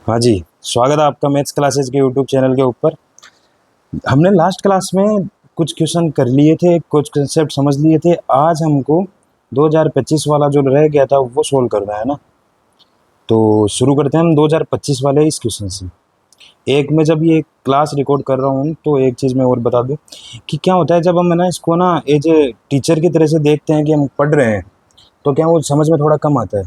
हाँ जी, स्वागत है आपका मैथ्स क्लासेस के यूट्यूब चैनल के ऊपर। हमने लास्ट क्लास में कुछ क्वेश्चन कर लिए थे, कुछ कंसेप्ट समझ लिए थे। आज हमको 2025 वाला जो रह गया था वो सोल्व करना है ना। तो शुरू करते हैं हम 2025 वाले इस क्वेश्चन से। एक मैं जब ये क्लास रिकॉर्ड कर रहा हूँ तो एक चीज़ मैं और बता दूँ कि क्या होता है जब हम ना इसको ना एज ए टीचर की तरह से देखते हैं कि हम पढ़ रहे हैं, तो क्या वो समझ में थोड़ा कम आता है।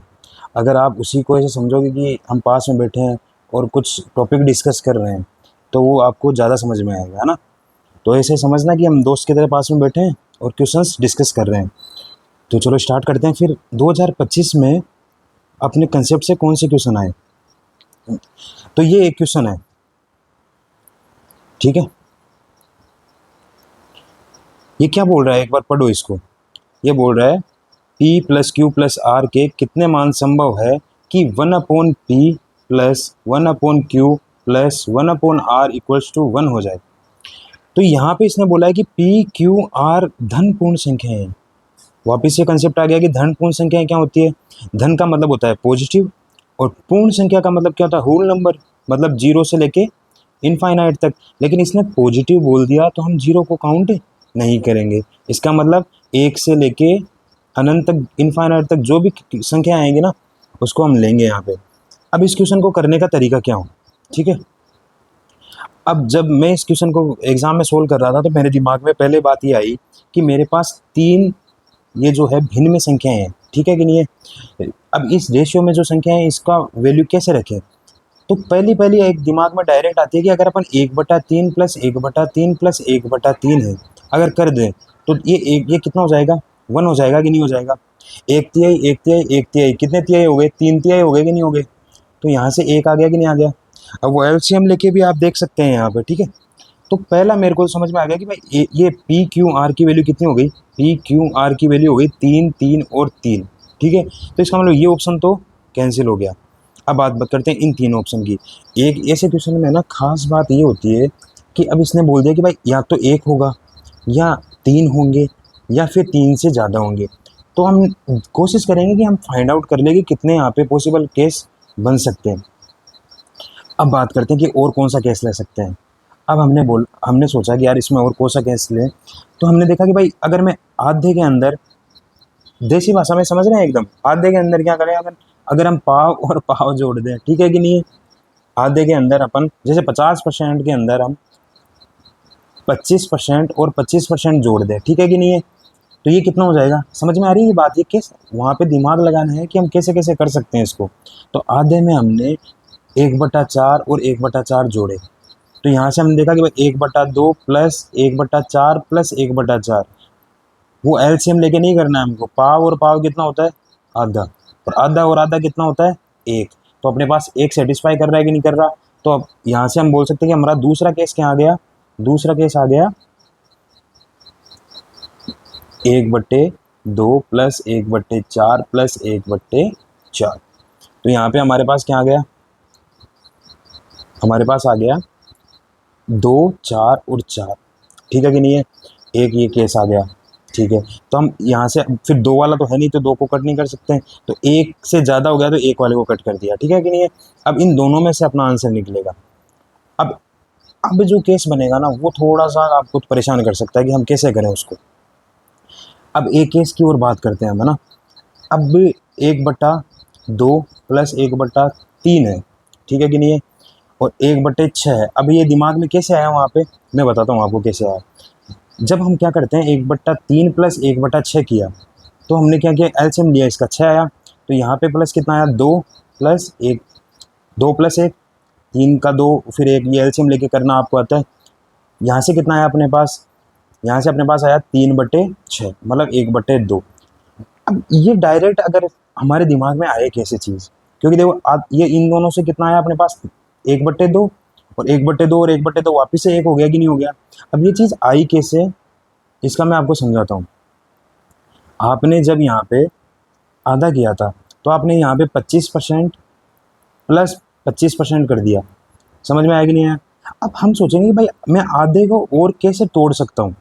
अगर आप उसी को ऐसे समझोगे कि हम पास में बैठे हैं और कुछ टॉपिक डिस्कस कर रहे हैं, तो वो आपको ज़्यादा समझ में आएगा, है ना। तो ऐसे समझना कि हम दोस्त की तरह पास में बैठे हैं और क्वेश्चंस डिस्कस कर रहे हैं। तो चलो स्टार्ट करते हैं फिर। 2025 में अपने कंसेप्ट से कौन से क्वेश्चन आए। तो ये एक क्वेश्चन है, ठीक है। ये क्या बोल रहा है, एक बार पढ़ो इसको। ये बोल रहा है P plus Q plus R के कितने मान संभव है कि 1/P plus 1/Q plus 1/R equals to 1 हो जाए। तो यहाँ पे इसने बोला है कि P Q R धन पूर्ण संख्या है। वापिस ये कंसेप्ट आ गया कि धन पूर्ण संख्याएं क्या होती है। धन का मतलब होता है पॉजिटिव और पूर्ण संख्या का मतलब क्या होता है, होल नंबर, मतलब जीरो से लेके इनफाइनाइट तक। लेकिन इसने पॉजिटिव बोल दिया तो हम जीरो को काउंट नहीं करेंगे। इसका मतलब एक से लेके अनंत तक, इनफाइनाइट तक जो भी संख्या आएंगी ना, उसको हम लेंगे यहाँ पे। अब इस क्वेश्चन को करने का तरीका क्या हो, ठीक है। अब जब मैं इस क्वेश्चन को एग्जाम में सोल्व कर रहा था तो मेरे दिमाग में पहले बात ये आई कि मेरे पास तीन ये जो है भिन्न में संख्याएं हैं, ठीक है कि नहीं है। अब इस रेशियो में जो संख्या है इसका वैल्यू कैसे रखें। तो पहली पहली एक दिमाग में डायरेक्ट आती है कि अगर अपन 1/3 प्लस 1/3 प्लस 1/3 है अगर कर दें, तो ये कितना हो जाएगा, 1 हो जाएगा कि नहीं हो जाएगा। एक तिहाई एक तिहाई एक तिहाई, कितने तिहाई हो गए, 3 तिहाई हो गए कि नहीं हो गए। तो यहाँ से एक आ गया कि नहीं आ गया। अब वो एलसीएम लेके भी आप देख सकते हैं यहाँ पे, ठीक है। तो पहला मेरे को समझ में आ गया कि भाई ये पी क्यू आर की वैल्यू कितनी हो गई, पी क्यू आर की वैल्यू हो गई 3 3 और 3, ठीक है। तो इसका मतलब ये ऑप्शन तो कैंसिल हो गया। अब बात करते हैं इन तीन ऑप्शन की। एक ऐसे क्वेश्चन में ना खास बात ये होती है कि अब इसने बोल दिया कि भाई या तो एक होगा या तीन होंगे या फिर तीन से ज़्यादा होंगे। तो हम कोशिश करेंगे कि हम फाइंड आउट कर लें कि कितने यहाँ पे पॉसिबल केस बन सकते हैं। अब बात करते हैं कि और कौन सा केस ले सकते हैं। अब हमने सोचा कि यार इसमें और कौन सा केस लें। तो हमने देखा कि भाई अगर मैं आधे के अंदर, देसी भाषा में समझ रहे हैं एकदम, आधे के अंदर क्या करें, अगर अगर हम पाव और पाव जोड़ दें, ठीक है कि नहीं है। आधे के अंदर अपन जैसे 50% के अंदर हम 25% और 25% जोड़ दें, ठीक है कि नहीं है। तो ये कितना हो जाएगा, समझ में आ रही है ये बात। ये कैसे वहाँ पे दिमाग लगाना है कि हम कैसे कैसे कर सकते हैं इसको। तो आधे में हमने 1/4 और 1/4 जोड़े। तो यहाँ से हमने देखा कि भाई 1/2 प्लस 1/4 प्लस 1/4, वो एलसीएम लेके नहीं करना है हमको। पाव और पाव कितना होता है, आधा, और आधा कितना होता है, एक। तो अपने पास एक सेटिस्फाई कर रहा है कि नहीं कर रहा। तो अब यहाँ से हम बोल सकते हैं कि हमारा दूसरा केस क्या आ गया, दूसरा केस आ गया 1/2 प्लस 1/4 प्लस 1/4। तो यहाँ पे हमारे पास क्या आ गया, हमारे पास आ गया 2 4 और 4, ठीक है कि नहीं है। एक ये केस आ गया, ठीक है। तो हम यहाँ से फिर दो वाला तो है नहीं, तो दो को कट नहीं कर सकते हैं। तो एक से ज़्यादा हो गया तो एक वाले को कट कर दिया, ठीक है कि नहीं है। अब इन दोनों में से अपना आंसर निकलेगा। अब अब जो केस बनेगा ना वो थोड़ा सा आपको परेशान कर सकता है कि हम कैसे करें उसको। अब एक केस की और बात करते हैं हम, है ना। अब 1/2 प्लस 1/3 है, ठीक है कि नहीं है, और 1/6 है। अब ये दिमाग में कैसे आया, वहाँ पे मैं बताता हूँ आपको कैसे आया। जब हम क्या करते हैं 1/3 प्लस 1/6 किया, तो हमने क्या किया, एलसीएम लिया, इसका 6 आया। तो यहाँ पे प्लस कितना आया, 2 प्लस 1, 2 प्लस 1, 3 का 2, फिर एक, ये एलसीएम लेके करना आपको आता है। यहाँ से कितना आया अपने पास, यहाँ से अपने पास आया 3/6, मतलब 1/2। अब ये डायरेक्ट अगर हमारे दिमाग में आए कैसे चीज़, क्योंकि देखो ये इन दोनों से कितना आया अपने पास, 1/2 और 1/2 और 1/2 वापिस से एक हो गया कि नहीं हो गया। अब ये चीज़ आई कैसे, इसका मैं आपको समझाता हूँ। आपने जब यहाँ पे आधा किया था तो आपने यहाँ पे 25% प्लस 25% कर दिया, समझ में आया कि नहीं आया। अब हम सोचेंगे कि भाई मैं आधे को और कैसे तोड़ सकता हूँ,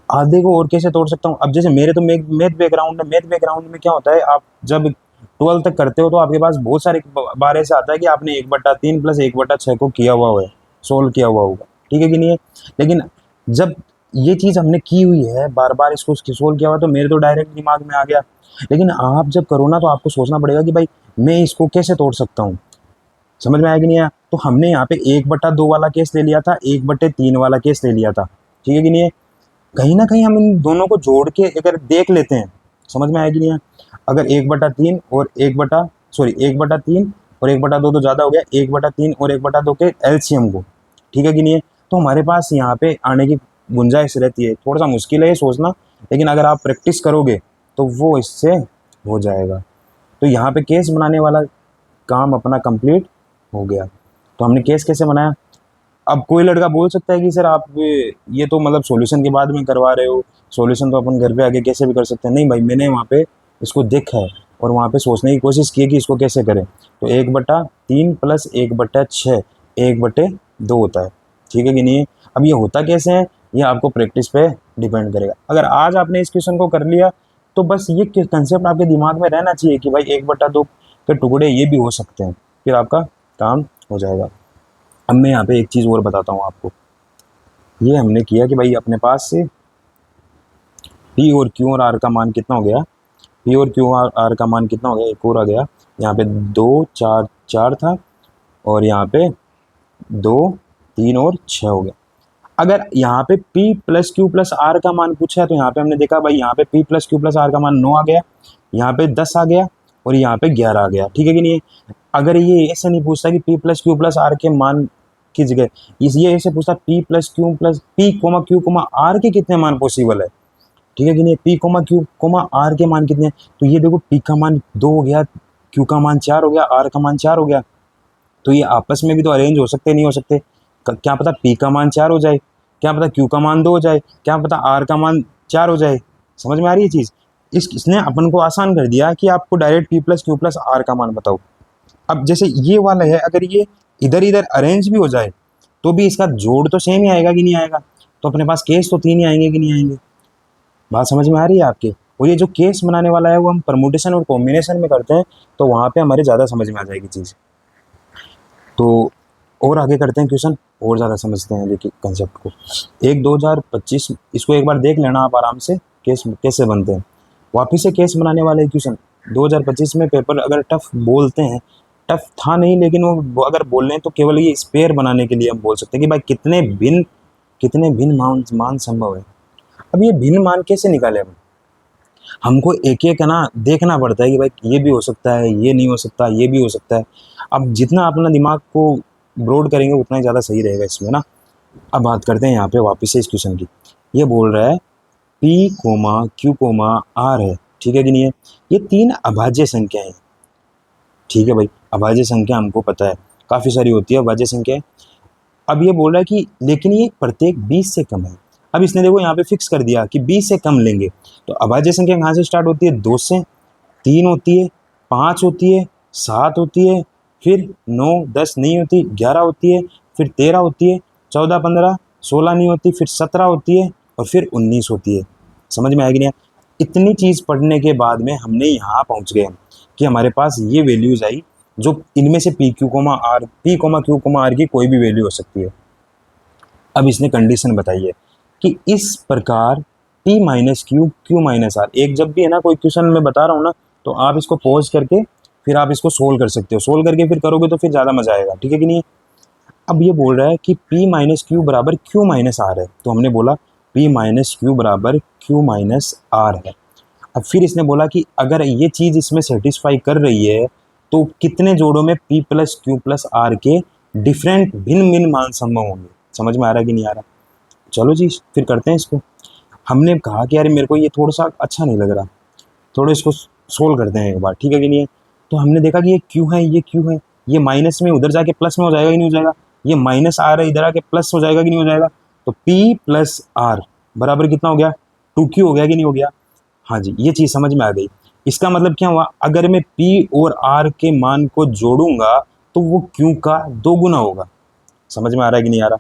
आधे को और कैसे तोड़ सकता हूँ। अब जैसे मेरे तो मैथ बैकग्राउंड है, मैथ बैकग्राउंड में क्या होता है, आप जब 12 तक करते हो तो आपके पास बहुत सारे बार ऐसा आता है कि आपने 1/3 प्लस 1/6 को किया हुआ है, सोल्व किया हुआ होगा, ठीक है कि नहीं है। लेकिन जब ये चीज़ हमने की हुई है, बार बार इसको सोल्व किया हुआ, तो मेरे तो डायरेक्ट दिमाग में आ गया। लेकिन आप जब करो ना तो आपको सोचना पड़ेगा कि भाई मैं इसको कैसे तोड़ सकता हूँ। समझ में आया कि नहीं आया। तो हमने यहाँ पे 1/2 वाला केस ले लिया था, 1/3 वाला केस ले लिया था, ठीक है कि नहीं है। कहीं ना कहीं हम इन दोनों को जोड़ के अगर देख लेते हैं, समझ में आया कि नहीं आया। अगर 1/3 और 1/3 और 1/2 तो ज़्यादा हो गया, 1/3 और 1/2 के एलसीएम को, ठीक है कि नहीं है, तो हमारे पास यहाँ पे आने की गुंजाइश रहती है। थोड़ा सा मुश्किल है ये सोचना, लेकिन अगर आप प्रैक्टिस करोगे तो वो इससे हो जाएगा। तो यहाँ पे केस बनाने वाला काम अपना कंप्लीट हो गया। तो हमने केस कैसे बनाया। अब कोई लड़का बोल सकता है कि सर आप ये तो मतलब सॉल्यूशन के बाद में करवा रहे हो, सॉल्यूशन तो अपन घर पे आके कैसे भी कर सकते हैं। नहीं भाई, मैंने वहाँ पे इसको देखा है और वहाँ पे सोचने की कोशिश की है कि इसको कैसे करें। तो 1/3 प्लस 1/6 1/2 होता है, ठीक है कि नहीं। अब ये होता कैसे है, ये आपको प्रैक्टिस पे डिपेंड करेगा। अगर आज आपने इस क्वेश्चन को कर लिया तो बस ये कंसेप्ट आपके दिमाग में रहना चाहिए कि भाई 1/2 के टुकड़े ये भी हो सकते हैं, फिर आपका काम हो जाएगा। अब मैं यहाँ पे एक चीज़ और बताता हूँ आपको। ये हमने किया कि भाई अपने पास से पी और क्यू और आर का मान कितना हो गया, पी और क्यू और आर का मान कितना हो गया, एक और आ गया। यहाँ पे 2 4 4 था और यहाँ पे 2 3 और 6 हो गया। अगर यहाँ पे P plus Q plus R का मान पूछा है तो यहाँ पे हमने देखा भाई यहाँ पे P plus Q plus R का मान 9 आ गया, यहाँ पे 10 आ गया और यहाँ पे 11 आ गया, ठीक है कि नहीं। अगर ये ऐसे नहीं पूछता कि P plus Q plus R के मान की जगह ये ऐसे पूछता P plus Q plus P comma Q comma R के कितने मान पॉसिबल है, ठीक है कि नहीं। P comma Q comma R के मान कितने हैं, तो ये देखो P का मान 2 हो गया, Q का मान 4 हो गया, R का मान 4 हो गया। तो ये आपस में भी तो अरेंज हो सकते नहीं हो सकते। क्या पता P का मान 4 हो जाए, क्या पता Q का मान 2 हो जाए, क्या पता R का मान 4 हो जाए। समझ में आ रही है चीज़। इसने अपन को आसान कर दिया कि आपको direct P plus Q plus R का मान बताओ। अब जैसे ये वाला है, अगर ये इधर इधर अरेंज भी हो जाए तो भी इसका जोड़ तो सेम ही आएगा कि नहीं आएगा। तो अपने पास केस तो 3 ही आएंगे कि नहीं आएंगे। बात समझ में आ रही है आपके। और ये जो केस बनाने वाला है वो हम परमुटेशन और कॉम्बिनेशन में करते हैं, तो वहाँ पे हमारे ज़्यादा समझ में आ जाएगी चीज़। तो और आगे करते हैं क्वेश्चन, और ज़्यादा समझते हैं देखिए कंसेप्ट को। 2025 इसको एक बार देख लेना आप आराम से, केस कैसे बनते हैं। वापिस से केस बनाने वाले क्वेश्चन 2025 में पेपर अगर टफ बोलते हैं, टफ था नहीं, लेकिन वो अगर बोल रहे हैं तो केवल ये स्पेयर बनाने के लिए हम बोल सकते हैं कि भाई कितने भिन्न मान संभव है। अब ये भिन्न मान कैसे निकाले हमको एक एक ना देखना पड़ता है कि भाई ये भी हो सकता है, ये नहीं हो सकता, ये भी हो सकता है। अब जितना अपना दिमाग को ब्रॉड करेंगे उतना ही ज़्यादा सही रहेगा इसमें ना। अब बात करते हैं यहाँ पे वापस से इस क्वेश्चन की। ये बोल रहा है P comma Q comma R है, ठीक है कि नहीं है। ये 3 अभाज्य संख्या है, ठीक है भाई। अभाज्य संख्या हमको पता है काफ़ी सारी होती है अभाज्य संख्या। अब ये बोल रहा है कि लेकिन ये प्रत्येक 20 से कम है। अब इसने देखो यहाँ पे फिक्स कर दिया कि 20 से कम लेंगे। तो अभाज्य संख्या कहाँ से स्टार्ट होती है, 2 से, 3 होती है, 5 होती है, 7 होती है, फिर 9 10 नहीं होती, 11 होती है, फिर 13 होती है, 14 15 16 नहीं होती, फिर 17 होती है और फिर 19 होती है। समझ में आएगी नहीं। इतनी चीज़ पढ़ने के बाद में हमने यहाँ पहुँच गए कि हमारे पास ये वैल्यूज़ आई जो इनमें से P Q Q R की कोई भी वैल्यू हो सकती है। अब इसने कंडीशन बताई है कि इस प्रकार P minus Q Q minus R, एक जब भी है ना कोई क्वेश्चन मैं बता रहा हूँ ना, तो आप इसको पॉज करके फिर आप इसको सोल्व कर सकते हो। सोल्व करके फिर करोगे तो फिर ज़्यादा मजा आएगा, ठीक है कि नहीं। अब ये बोल रहा है कि P माइनस क्यू बराबर क्यू माइनस आर है, तो हमने बोला P माइनस क्यू बराबर क्यू माइनस आर है। अब फिर इसने बोला कि अगर ये चीज़ इसमें सेटिस्फाई कर रही है तो कितने जोड़ों में P plus Q plus R के डिफरेंट भिन्न भिन्न मान संभव होंगे। समझ में आ रहा है कि नहीं आ रहा। चलो जी फिर करते हैं इसको। हमने कहा कि यार मेरे को ये थोड़ा सा अच्छा नहीं लग रहा, थोड़ा इसको सोल्व करते हैं एक बार, ठीक है कि नहीं है। तो हमने देखा कि ये क्यू है, ये क्यू है, ये माइनस में उधर जाके प्लस में हो जाएगा कि नहीं हो जाएगा। ये माइनस आर है, इधर आके प्लस हो जाएगा कि नहीं हो जाएगा। तो P प्लस आर बराबर कितना हो गया, 2Q हो गया कि नहीं हो गया। हाँ जी, ये चीज़ समझ में आ गई। इसका मतलब क्या हुआ, अगर मैं P और R के मान को जोड़ूंगा तो वो Q का 2 गुना होगा। समझ में आ रहा है कि नहीं आ रहा।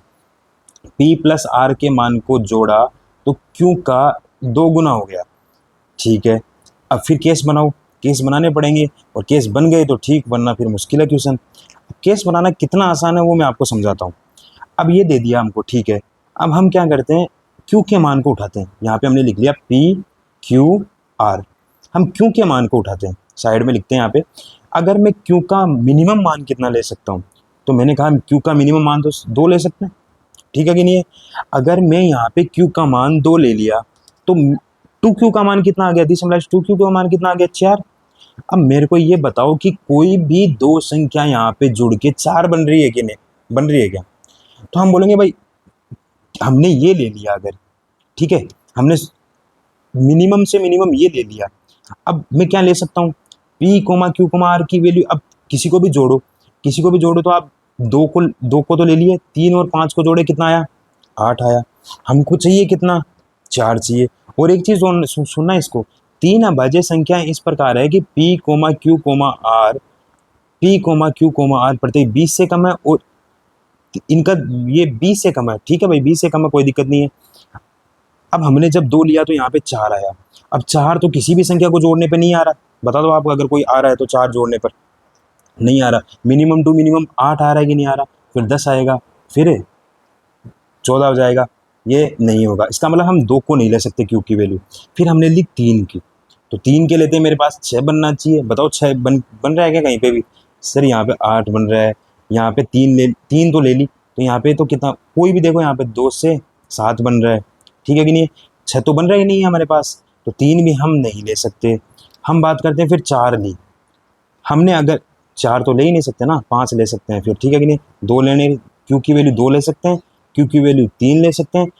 P प्लस आर के मान को जोड़ा तो Q का 2 गुना हो गया, ठीक है। अब फिर केस बनाओ, केस बनाने पड़ेंगे, और केस बन गए तो ठीक, वरना फिर मुश्किल है क्वेश्चन। केस बनाना कितना आसान है वो मैं आपको समझाता हूँ। अब ये दे दिया हमको, ठीक है। अब हम क्या करते हैं, क्यू के मान को उठाते हैं। यहाँ पे हमने लिख लिया पी क्यू आर, हम क्यू के मान को उठाते हैं, साइड में लिखते हैं यहाँ पे। अगर मैं क्यू का मिनिमम मान कितना ले सकता हूँ, तो मैंने कहा क्यू का मिनिमम मान तो 2 ले सकते हैं, ठीक है कि नहीं है। अगर मैं यहाँ पे क्यू का मान 2 ले लिया, तो 2Q का मान कितना आ गया, 2 का मान कितना आ गया, 4। अब मेरे को ये बताओ कि कोई भी दो संख्या यहाँ पे जुड़ के 4 बन रही है कि नहीं, बन रही है क्या? तो हम बोलेंगे भाई हमने ये ले लिया अगर, ठीक है, हमने मिनिमम से मिनिमम ये ले लिया। अब मैं क्या ले सकता हूँ, P comma Q comma R की वैल्यू। अब किसी को भी जोड़ो, किसी को भी जोड़ो, तो आप 2 को तो ले लिए, 3 और 5 को जोड़े, कितना आया, 8 आया। हमको चाहिए कितना, 4 चाहिए। और एक चीज सुनना इसको, 3 अभाज्य संख्या इस प्रकार है कि P comma Q comma R, P comma Q comma R प्रत्येक 20 से कम है, और इनका ये 20 से कम है, ठीक है भाई, 20 से कम है, कोई दिक्कत नहीं है। अब हमने जब 2 लिया तो यहाँ पे 4 आया। अब 4 तो किसी भी संख्या को जोड़ने पे नहीं आ रहा, बता दो आप, अगर कोई आ रहा है तो 4 जोड़ने पर नहीं आ रहा। मिनिमम टू मिनिमम 8 आ रहा है कि नहीं आ रहा, फिर 10 आएगा, फिर 14 हो जाएगा, ये नहीं होगा। इसका मतलब हम 2 को नहीं ले सकते क्यू की वैल्यू। फिर हमने ली 3 की, तो 3 के लेते हैं, मेरे पास 6 बनना चाहिए। बताओ 6 बन रहा है क्या कहीं पे भी? सर यहाँ पे 8 बन रहा है, यहाँ पे 3 तो ले ली, तो यहाँ पे तो कितना, कोई भी देखो, यहाँ पे 2 से 7 बन रहा है, ठीक है कि नहीं? 6 तो बन रहा ही नहीं है हमारे पास, तो 3 भी हम नहीं ले सकते। हम बात करते हैं फिर 4 ली हमने, अगर 4 तो ले ही नहीं सकते ना, 5 ले सकते हैं फिर, ठीक है कि नहीं? 2 लेने, क्यू की वैल्यू 2 ले सकते हैं, क्यू की वैल्यू 3 ले सकते हैं,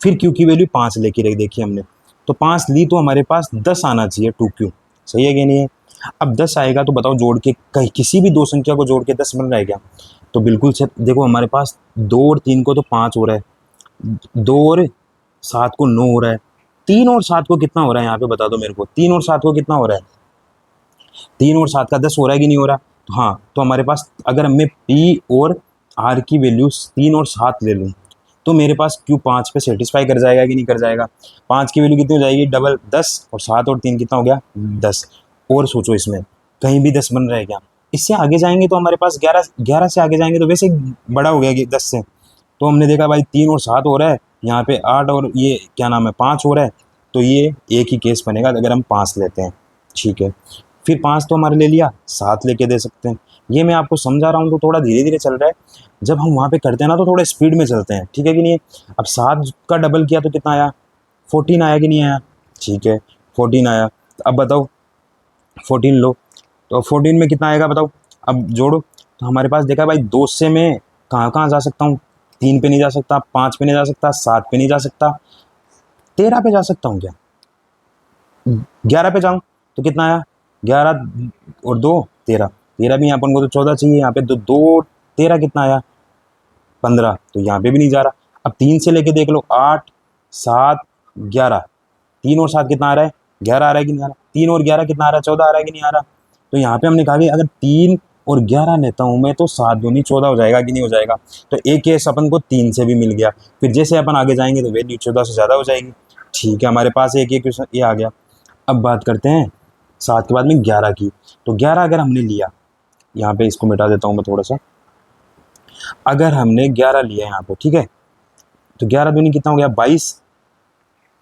फिर क्यू की वैल्यू 5 लेके रख देखी हमने, तो 5 ली, तो हमारे पास 10 आना चाहिए 2Q, सही है कि नहीं है? अब 10 आएगा तो बताओ, जोड़ के कहीं किसी भी दो संख्या को जोड़ के 10 बन रहा है क्या? तो बिल्कुल से देखो, हमारे पास 2 और 3 को तो 5 हो रहा है, 2 और 7 को 9 हो रहा है, 3 और 7 को कितना हो रहा है यहाँ पे बता दो मेरे को, 3 और 7 को कितना हो रहा है? 3 और 7 का 10 हो रहा है कि नहीं हो रहा? तो हाँ, तो हमारे पास अगर मैं पी और आर की वैल्यू 3 और 7 ले लूँ, तो मेरे पास क्यू 5 पे सेटिस्फाई कर जाएगा कि नहीं कर जाएगा? 5 की वैल्यू कितनी हो जाएगी, डबल 10, और 7 और 3 कितना हो गया, 10। और सोचो इसमें कहीं भी 10 बन रहा है क्या? इससे आगे जाएंगे तो हमारे पास 11 से आगे जाएंगे तो वैसे ही बड़ा हो गया 10 से। तो हमने देखा भाई 3 और 7 हो रहा है, यहाँ पे 8 और ये क्या नाम है 5 हो रहा है, तो ये एक ही केस बनेगा अगर हम 5 लेते हैं, ठीक है। फिर 5 तो हमारे ले लिया, 7 लेके दे सकते हैं। ये मैं आपको समझा रहा हूँ तो थोड़ा धीरे धीरे चल रहा है, जब हम वहाँ पे करते हैं ना तो थोड़ा स्पीड में चलते हैं, ठीक है कि नहीं? अब 7 का डबल किया तो कितना आया, 14 आया कि नहीं आया? ठीक है, 14 आया। अब बताओ 14 लो, तो 14 में कितना आएगा बताओ? अब जोड़ो, तो हमारे पास देखा भाई 2 से मैं कहाँ कहाँ जा सकता हूँ, 3 पे नहीं जा सकता, 5 पे नहीं जा सकता, 7 पे नहीं जा सकता, 13 पे जा सकता हूँ क्या? 11 पे जाऊँ तो कितना आया, 11 और 2 13, 13 भी यहाँ अपन को तो 14 चाहिए, यहाँ पे तो 2 13 कितना आया, 15, तो यहाँ पे भी नहीं जा रहा। अब 3 से लेके देख लो, 8 7 11, 3 और 7 कितना आ रहा है, 11 आ रहा है कि नहीं आ रहा? 3 और 11 कितना आ रहा है, 14 आ रहा है कि नहीं आ रहा? तो यहाँ पे हमने कहा कि अगर 3 और 11 लेता हूँ मैं, तो 7 दूनी 14 हो जाएगा कि नहीं हो जाएगा? तो एक केस अपन को 3 से भी मिल गया। फिर जैसे अपन आगे जाएंगे तो वैल्यू 14 से ज़्यादा हो जाएगी, ठीक है। हमारे पास एक क्वेश्चन ये आ गया। अब बात करते हैं 7 के बाद में 11 की, तो 11 अगर हमने लिया, यहाँ पे इसको मिटा देता हूँ मैं थोड़ा सा, अगर हमने 11 लिया यहाँ पे, ठीक है, तो 11 दूनी कितना हो गया, 22।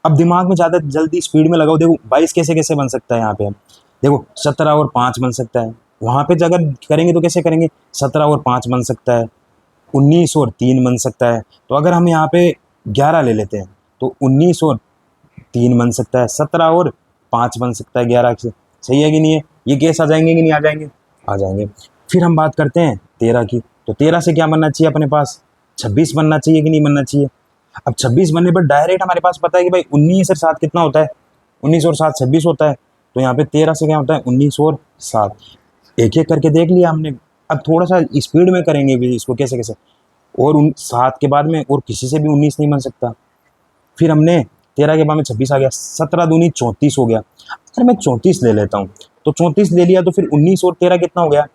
अब दिमाग में ज़्यादा जल्दी स्पीड में लगाओ, देखो 22 कैसे कैसे बन सकता है यहाँ पे, हम देखो 17 और 5 बन सकता है, वहाँ पे अगर करेंगे तो कैसे करेंगे, 17 और 5 बन सकता है, 19 और 3 बन सकता है। तो अगर हम यहाँ पे 11 ले लेते हैं तो 19 और 3 बन सकता है, 17 और 5 बन सकता है 11 से, सही है कि नहीं है? ये केस आ जाएंगे कि नहीं आ जाएंगे? आ जाएंगे। फिर हम बात करते हैं 13 की, तो 13 से क्या बनना चाहिए अपने पास, 26 बनना चाहिए कि नहीं बनना चाहिए? अब 26 बनने पर डायरेक्ट हमारे पास पता है कि भाई 19 और 7 कितना होता है, 19 और 7 26 होता है, तो यहाँ पे 13 से क्या होता है, 19 और 7। एक एक करके देख लिया हमने। अब थोड़ा सा स्पीड में करेंगे भी इसको, कैसे कैसे, और 7 के बाद में और किसी से भी 19 नहीं बन सकता। फिर हमने 13 के बाद में 26 आ गया, 17 दूनी 34 हो गया। अगर मैं 34 ले लेता हूँ, तो 34 ले लिया तो फिर 19 और 13 कितना हो गया,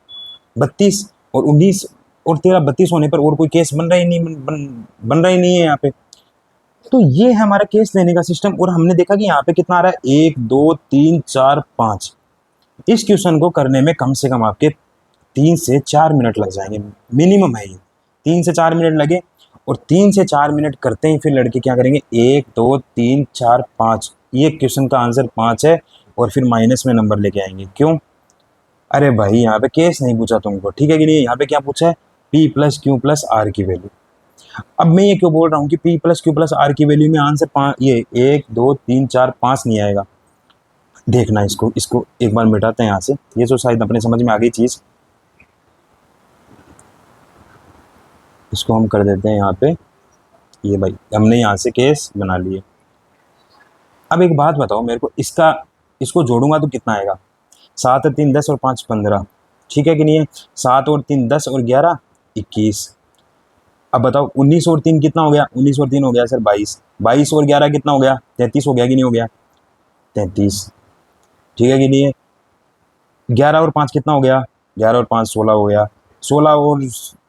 32, और 19 और 13 32 होने पर और कोई केस बन रहा ही नहीं, बन रहा ही नहीं है यहाँ पे। तो ये है हमारा केस लेने का सिस्टम। और हमने देखा कि यहाँ पे कितना आ रहा है, 1 2 3 4 5, इस क्वेश्चन को करने में कम से कम आपके 3 से 4 मिनट लग जाएंगे, मिनिमम है ये, 3 से 4 मिनट लगे। और 3 से 4 मिनट करते ही फिर लड़के क्या करेंगे, 1 2 3 4 5, ये क्वेश्चन का आंसर 5 है, और फिर माइनस में नंबर लेके आएंगे। क्यों? अरे भाई यहाँ पे केस नहीं पूछा तुमको, ठीक है कि नहीं, यहाँ पे क्या पूछा है, P plus Q plus R की वैल्यू। अब मैं ये क्यों बोल रहा हूँ कि P plus Q plus R की वैल्यू में आंसर 5, ये 1 2 3 4 5 नहीं आएगा। देखना, इसको इसको एक बार मिटाते हैं यहाँ से, ये जो शायद अपने समझ में आ गई चीज़, इसको हम कर देते हैं यहाँ पे, ये भाई हमने यहाँ से केस बना लिए। अब एक बात बताओ मेरे को, इसको जोड़ूंगा तो कितना आएगा, 7 और 3 10 और 5 15, ठीक है कि नहीं है, 7 और 3 10 और 11 21। अब बताओ 19 और 3 कितना हो गया, 19 और 3 हो गया सर 22, 22 और 11 कितना हो गया, 33 हो गया कि नहीं हो गया, 33, ठीक है कि नहीं है। 11 और 5 कितना हो गया, 11 और 5 16 हो गया, 16 और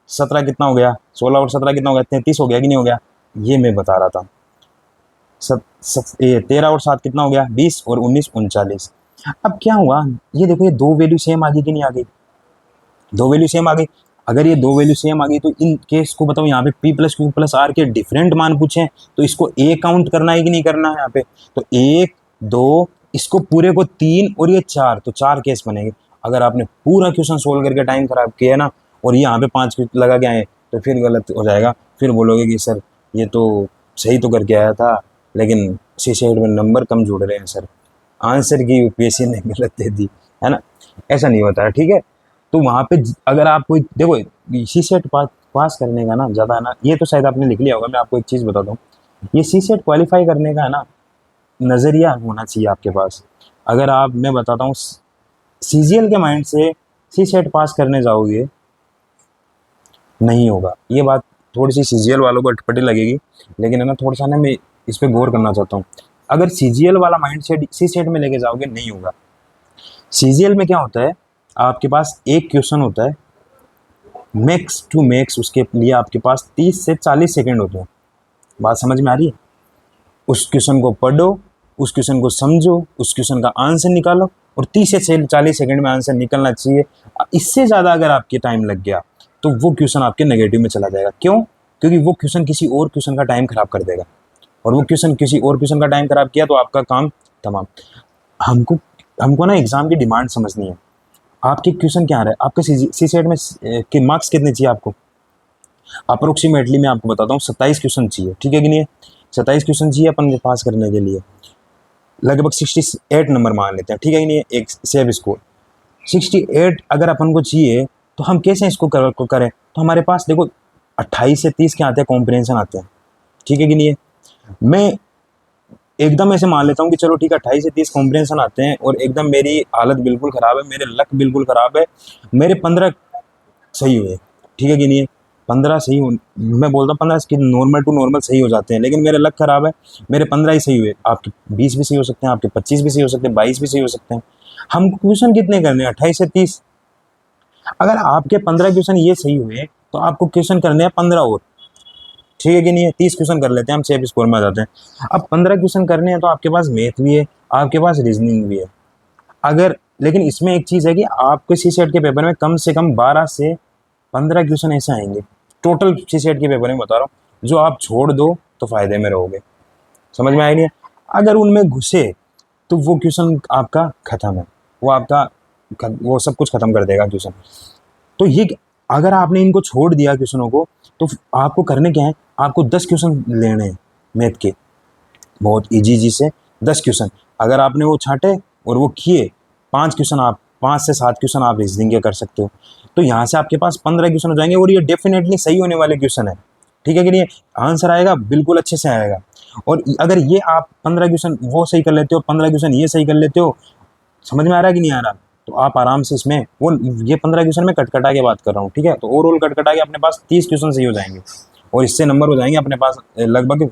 17 कितना हो गया, 16 और 17 कितना हो गया, 33 हो गया कि नहीं हो गया, ये मैं बता रहा था। 13 और 7 कितना हो गया, 20 और 19 39। अब क्या हुआ, ये देखो, ये दो वैल्यू सेम आ गई कि नहीं आ गई, दो वैल्यू सेम आ गई। अगर ये दो वैल्यू सेम आ गई तो इन केस को बताओ, यहाँ पे P plus Q plus R के डिफरेंट मान पूछे, तो इसको ए काउंट करना है कि नहीं करना है यहाँ पे, तो 1 2, इसको पूरे को 3 और ये 4, तो 4 केस बनेंगे। अगर आपने पूरा क्वेश्चन सोल्व करके टाइम खराब किया ना, और ये यहाँ पे 5 लगा के आए, तो फिर गलत हो जाएगा, फिर बोलोगे कि सर ये तो सही तो करके आया था, लेकिन सी साइड में नंबर कम जुड़ रहे हैं सर, आंसर की यूपीएससी ने गलत दे दी है ना। ऐसा नहीं होता है, ठीक है। तो वहाँ पे अगर आप कोई देखो, सी सेट पास करने का ना ज़्यादा है ना, ये तो शायद आपने लिख लिया होगा, मैं आपको एक चीज़ बताता हूँ, ये सी सेट क्वालिफाई करने का है ना, नज़रिया होना चाहिए आपके पास। अगर आप, मैं बताता हूँ, सीजीएल के माइंड से सी सेट पास करने जाओगे, नहीं होगा। ये बात थोड़ी सी सीजीएल वालों को अटपटी लगेगी, लेकिन है ना, थोड़ा सा ना मैं इस पर गौर करना चाहता हूँ। अगर सीजीएल वाला माइंड सेट सी सेट में लेके जाओगे, नहीं होगा। सीजीएल में क्या होता है, आपके पास एक क्वेश्चन होता है, मैक्स टू मैक्स उसके लिए आपके पास 30 से 40 सेकंड होते हैं। बात समझ में आ रही है? उस क्वेश्चन को पढ़ो, उस क्वेश्चन को समझो, उस क्वेश्चन का आंसर निकालो, और 30 से 40 सेकंड में आंसर निकलना चाहिए। इससे ज़्यादा अगर आपके टाइम लग गया तो वो क्वेश्चन आपके नेगेटिव में चला जाएगा। क्यों? क्योंकि वो क्वेश्चन किसी और क्वेश्चन का टाइम खराब कर देगा, और वो क्वेश्चन किसी और क्वेश्चन का टाइम खराब किया तो आपका काम तमाम। हमको हमको ना एग्जाम की डिमांड समझनी है। आपके क्वेश्चन क्या आ रहा है, आपके सी सेट में के मार्क्स कितने चाहिए आपको, अप्रोक्सीमेटली मैं आपको बताता हूँ, 27 क्वेश्चन चाहिए, ठीक है कि नहीं, 27 क्वेश्चन चाहिए अपन को पास करने के लिए, लगभग 68 नंबर मान लेते हैं, ठीक है कि नहीं, एक सेव स्कोर 68 अगर अपन को चाहिए, तो हम कैसे इसको करें, तो हमारे पास देखो 28 से 30 के आते हैं, कॉम्प्रिहेंशन आते हैं, ठीक है कि नहीं। मैं एकदम ऐसे मान लेता हूँ कि चलो ठीक है, 28 से 30 कॉम्प्रिहेंशन आते हैं, और एकदम मेरी हालत बिल्कुल ख़राब है, मेरे लक बिल्कुल ख़राब है, मेरे 15 सही हुए, ठीक है कि नहीं, 15 सही हो, मैं बोलता हूँ 15 की नॉर्मल टू नॉर्मल सही हो जाते हैं, लेकिन मेरे लक ख़राब है, मेरे 15 ही सही हुए, आपके 20 भी सही हो सकते हैं, आपके 25 भी सही हो सकते हैं, 22 भी सही हो सकते हैं। हम क्वेश्चन कितने करने हैं, 28 से 30। अगर आपके 15 क्वेश्चन ये सही हुए, तो आपको क्वेश्चन करने हैं 15 और, ठीक है कि नहीं है, 30 क्वेश्चन कर लेते हैं हम, सेफ स्कोर में आ जाते हैं। अब 15 क्वेश्चन करने हैं, तो आपके पास मैथ भी है, आपके पास रीजनिंग भी है। अगर, लेकिन इसमें एक चीज़ है कि आपके सी सेट के पेपर में कम से कम 12 से 15 क्वेश्चन ऐसे आएंगे, टोटल सी सेट के पेपर में बता रहा हूँ, जो आप छोड़ दो तो फायदे में रहोगे। समझ में आई नहीं है? अगर उनमें घुसे तो वो क्वेश्चन आपका खत्म है, वो आपका वो सब कुछ खत्म कर देगा क्वेश्चन। तो ये, अगर आपने इनको छोड़ दिया क्वेश्चनों को, तो आपको करने क्या है, आपको 10 क्वेश्चन लेने हैं मैथ के, बहुत इजी से 10 क्वेश्चन। अगर आपने वो छांटे और वो किए, 5 क्वेश्चन आप, 5 से 7 क्वेश्चन आप रीजनिंग के कर सकते हो, तो यहाँ से आपके पास 15 क्वेश्चन हो जाएंगे, और ये डेफिनेटली सही होने वाले क्वेश्चन है, ठीक है कि नहीं, आंसर आएगा बिल्कुल अच्छे से आएगा। और अगर ये आप 15 क्वेश्चन वो सही कर लेते हो, 15 क्वेश्चन ये सही कर लेते हो, समझ में आ रहा है कि नहीं आ रहा, तो आप आराम से इसमें वो, ये 15 क्वेश्चन में कटकटा के बात कर रहा हूँ, ठीक है, तो ओवरऑल कटकटा के अपने पास 30 क्वेश्चन सही हो जाएंगे, और इससे नंबर हो जाएंगे अपने पास लगभग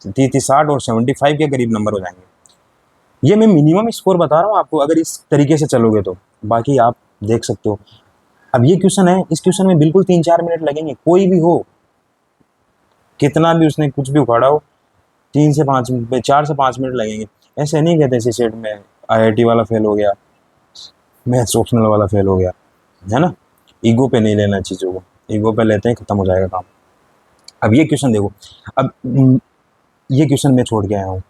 30 60 और 75 के करीब नंबर हो जाएंगे। ये मैं मिनिमम स्कोर बता रहा हूँ आपको, अगर इस तरीके से चलोगे तो, बाकी आप देख सकते हो। अब ये क्वेश्चन है, इस क्वेश्चन में बिल्कुल 3-4 मिनट लगेंगे, कोई भी हो, कितना भी उसने कुछ भी उखाड़ा हो, 4 से 5 मिनट लगेंगे। ऐसे नहीं कहते सी सेट में IIT वाला फेल हो गया, मैथ्स ऑप्शनल वाला फेल हो गया, है ना। ईगो पे नहीं लेना चीज़ों को, ईगो पे लेते हैं खत्म हो जाएगा काम। अब ये क्वेश्चन देखो, अब ये क्वेश्चन मैं छोड़ के आया हूँ,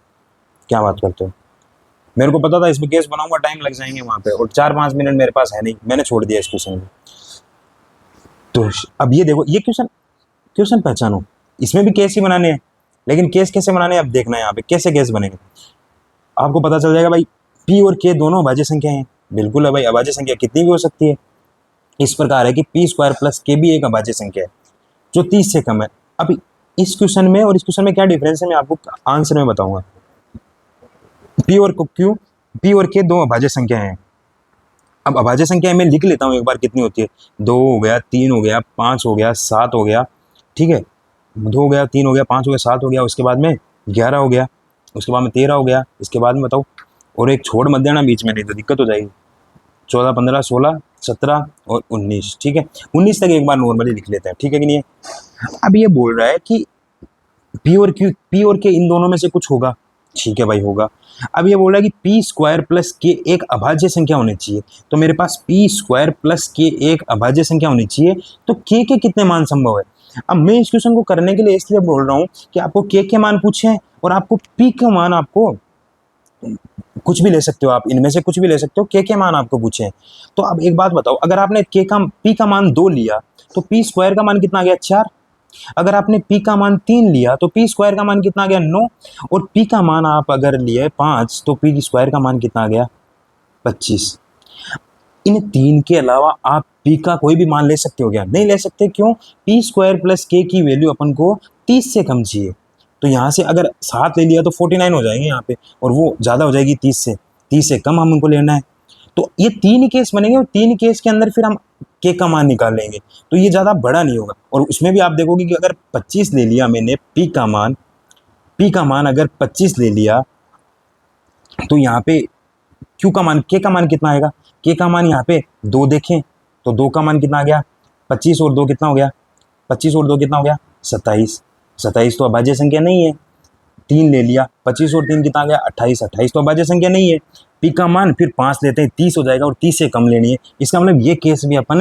क्या बात करते हो। मेरे को पता था इसमें केस बनाऊंगा, टाइम लग जाएंगे वहाँ पे, और 4-5 मिनट मेरे पास है नहीं, मैंने छोड़ दिया इस क्वेश्चन को। तो अब ये देखो, ये क्वेश्चन क्वेश्चन पहचानो, इसमें भी केस ही बनाने हैं, लेकिन केस कैसे बनाने हैं अब देखना है यहाँ पे कैसे केस बनेंगे। आपको पता चल जाएगा भाई, पी और के दोनों अभाज्य संख्या हैं। बिल्कुल है भाई, अभाज्य संख्या कितनी भी हो सकती है। इस प्रकार है कि पी स्क्वायर प्लस के भी एक अभाज्य संख्या है जो 30 से कम है। अब इस क्वेश्चन में और इस क्वेश्चन में क्या डिफरेंस है, मैं आपको आंसर में बताऊंगा। पी और क्यू, पी और के दो अभाज्य संख्या हैं। अब अभाज्य संख्या मैं लिख लेता हूँ एक बार कितनी होती है। 2 हो गया, 3 हो गया, 5 हो गया, 7 हो गया, ठीक है। 2 हो गया, 3 हो गया, 5 हो गया, 7 हो गया, उसके बाद में 11 हो गया, उसके बाद में 13 हो गया, इसके बाद में बताओ, और एक छोड़ मत देना बीच में, नहीं तो दिक्कत हो जाएगी। 14, 15, 16, 17 और 19, ठीक है। 19 तक एक बार नॉर्मली लिख लेते हैं, ठीक है कि नहीं है। अब ये बोल रहा है कि पी और क्यू, पी और के इन दोनों में से कुछ होगा, ठीक है भाई होगा। अब ये बोल रहा है कि पी स्क्वायर प्लस के एक अभाज्य संख्या होनी चाहिए, तो मेरे पास पी स्क्वायर प्लस के एक अभाज्य संख्या होनी चाहिए, तो के कितने मान संभव है। अब मैं इस क्वेश्चन को करने के लिए इसलिए बोल रहा हूँ कि आपको के मान पूछे और आपको पी का मान, आपको कुछ भी ले सकते हो आप, इनमें से कुछ भी ले सकते हो, के मान आपको पूछे। तो अब एक बात बताओ, अगर आपने पी का मान 2 लिया तो पी स्क्वायर का मान कितना आ गया, 4। अगर आपने p का मान 3 लिया तो p स्क्वायर का मान कितना आ गया, 9। और p का मान आप अगर लिए 5 तो p स्क्वायर का मान कितना आ गया, 25। इन 3 के अलावा आप p का कोई भी मान ले सकते हो क्या, नहीं ले सकते। क्यों, p स्क्वायर प्लस k की वैल्यू अपन को 30 से कम चाहिए। तो यहाँ से अगर 7 ले लिया तो 49 हो जाएंगे यहाँ पे, और वो ज़्यादा हो जाएगी 30 से कम हमको लेना है। तो ये 3 ही केस बनेंगे, और 3 केस के अंदर फिर हम के का मान निकाल लेंगे, तो ये ज़्यादा बड़ा नहीं होगा। और उसमें भी आप देखोगे कि अगर 25 ले लिया मैंने, पी का मान अगर 25 ले लिया, तो यहाँ पे क्यू का मान, के का मान कितना आएगा, के का मान यहाँ पे 2 देखें तो 2 का मान कितना आ गया, 25 और 2 कितना हो गया, 25 और 2 कितना हो गया, 27। 27 तो अभाज्य संख्या नहीं है। 3 ले लिया, 25 और 3 कितना आ गया, 28। 28 तो अभाज्य संख्या नहीं है। पी का मान फिर 5 लेते हैं, 30 हो जाएगा, और 30 से कम लेनी है। इसका मतलब ये केस भी अपन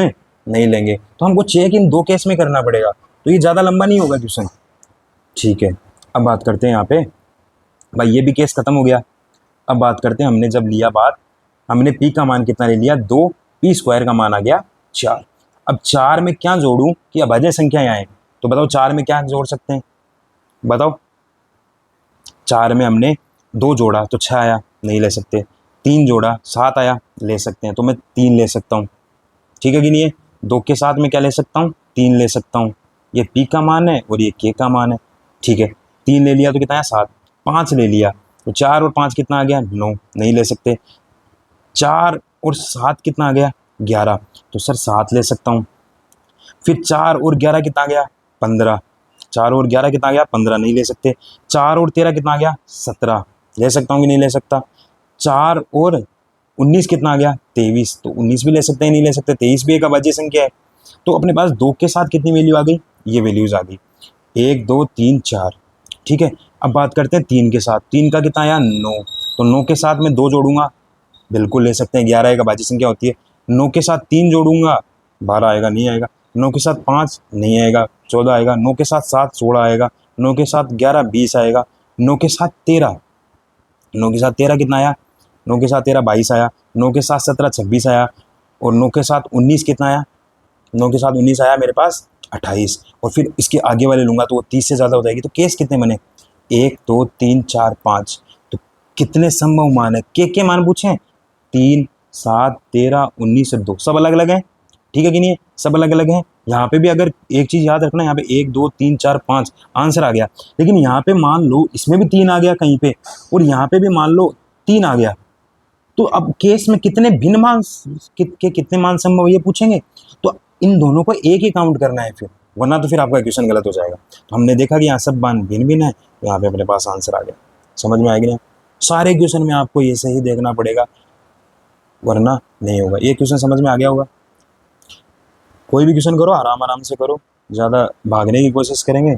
नहीं लेंगे, तो हमको चेक इन 2 केस में करना पड़ेगा, तो ये ज़्यादा लंबा नहीं होगा क्वेश्चन, ठीक है। अब बात करते हैं यहाँ पे, भाई ये भी केस खत्म हो गया। अब बात करते हैं, हमने जब लिया बात, हमने पी का मान कितना ले लिया, 2, पी स्क्वायर का मान आ गया 4। अब 4 में क्या जोड़ूं कि अभाज्य संख्या आए, तो बताओ 4 में क्या जोड़ सकते हैं, बताओ। 4 में हमने 2 जोड़ा तो 6 आया, नहीं ले सकते। 3 जोड़ा 7 आया, ले सकते हैं, तो मैं 3 ले सकता हूँ, ठीक है कि नहीं है। 2 के साथ में क्या ले सकता हूँ, 3 ले सकता हूँ। ये पी का मान है और ये के का मान है, ठीक है। 3 ले लिया तो कितना है, 7। 5 ले लिया तो 4 और 5 कितना आ गया, 9, नहीं ले सकते। 4 और 7 कितना आ गया, 11, तो सर 7 ले सकता हूँ। फिर 4 और 11 कितना आ गया, 15। 4 और 11 कितना आ गया, 15, नहीं ले सकते। 4 और 13 कितना आ गया, 17, ले सकता हूँ कि नहीं ले सकता। 4 और 19 कितना आ गया, 23, तो 19 भी ले सकते हैं, नहीं ले सकते। 23 भी एक अभाज्य संख्या है। तो अपने पास 2 के साथ कितनी वैल्यू आ गई, ये वैल्यूज आ गई, 1, 2, 3, 4, ठीक है। अब बात करते हैं 3 के साथ, 3 का कितना आया, 9, तो 9 के साथ में 2 जोड़ूंगा, बिल्कुल ले सकते हैं, 11 एक अभाज्य संख्या होती है। 9 के साथ 3 जोड़ूंगा, 12 आएगा, नहीं आएगा। 9 के साथ 5 नहीं आएगा, 14 आएगा। 9 के साथ 7 16 आएगा। 9 के साथ 11 20 आएगा। 9 के साथ 13, 9 के साथ 13 कितना आया, 9 के साथ 13 22 आया। 9 के साथ 17 26 आया। और 9 के साथ 19 कितना आया, 9 के साथ 19 आया मेरे पास 28। और फिर इसके आगे वाले लूँगा तो वो 30 से ज़्यादा हो जाएगी। तो केस कितने बने, 1 2 3 4 5। तो कितने संभव मान है, के मान पूछें, 3 7 13 19 और 2, सब अलग अलग हैं, ठीक है कि नहीं है, सब अलग अलग हैं। यहाँ पे भी अगर एक चीज़ याद रखना, यहाँ पे 1 2 3 4 5 आंसर आ गया, लेकिन यहाँ पे मान लो इसमें भी 3 आ गया कहीं पे, और यहाँ पे भी मान लो 3 आ गया, तो अब केस में कितने भिन्न मान कितने मान संभव ये पूछेंगे, तो इन दोनों को एक ही काउंट करना है फिर, वरना तो फिर आपका क्वेश्चन गलत हो जाएगा। तो हमने देखा कि यहाँ सब मान भिन्न भिन्न है, तो यहाँ पे अपने पास आंसर आ गया। समझ में आएगी ना, सारे क्वेश्चन में आपको ये सही देखना पड़ेगा, वरना नहीं होगा। ये क्वेश्चन समझ में आ गया होगा। कोई भी क्वेश्चन करो आराम आराम से करो, ज़्यादा भागने की कोशिश करेंगे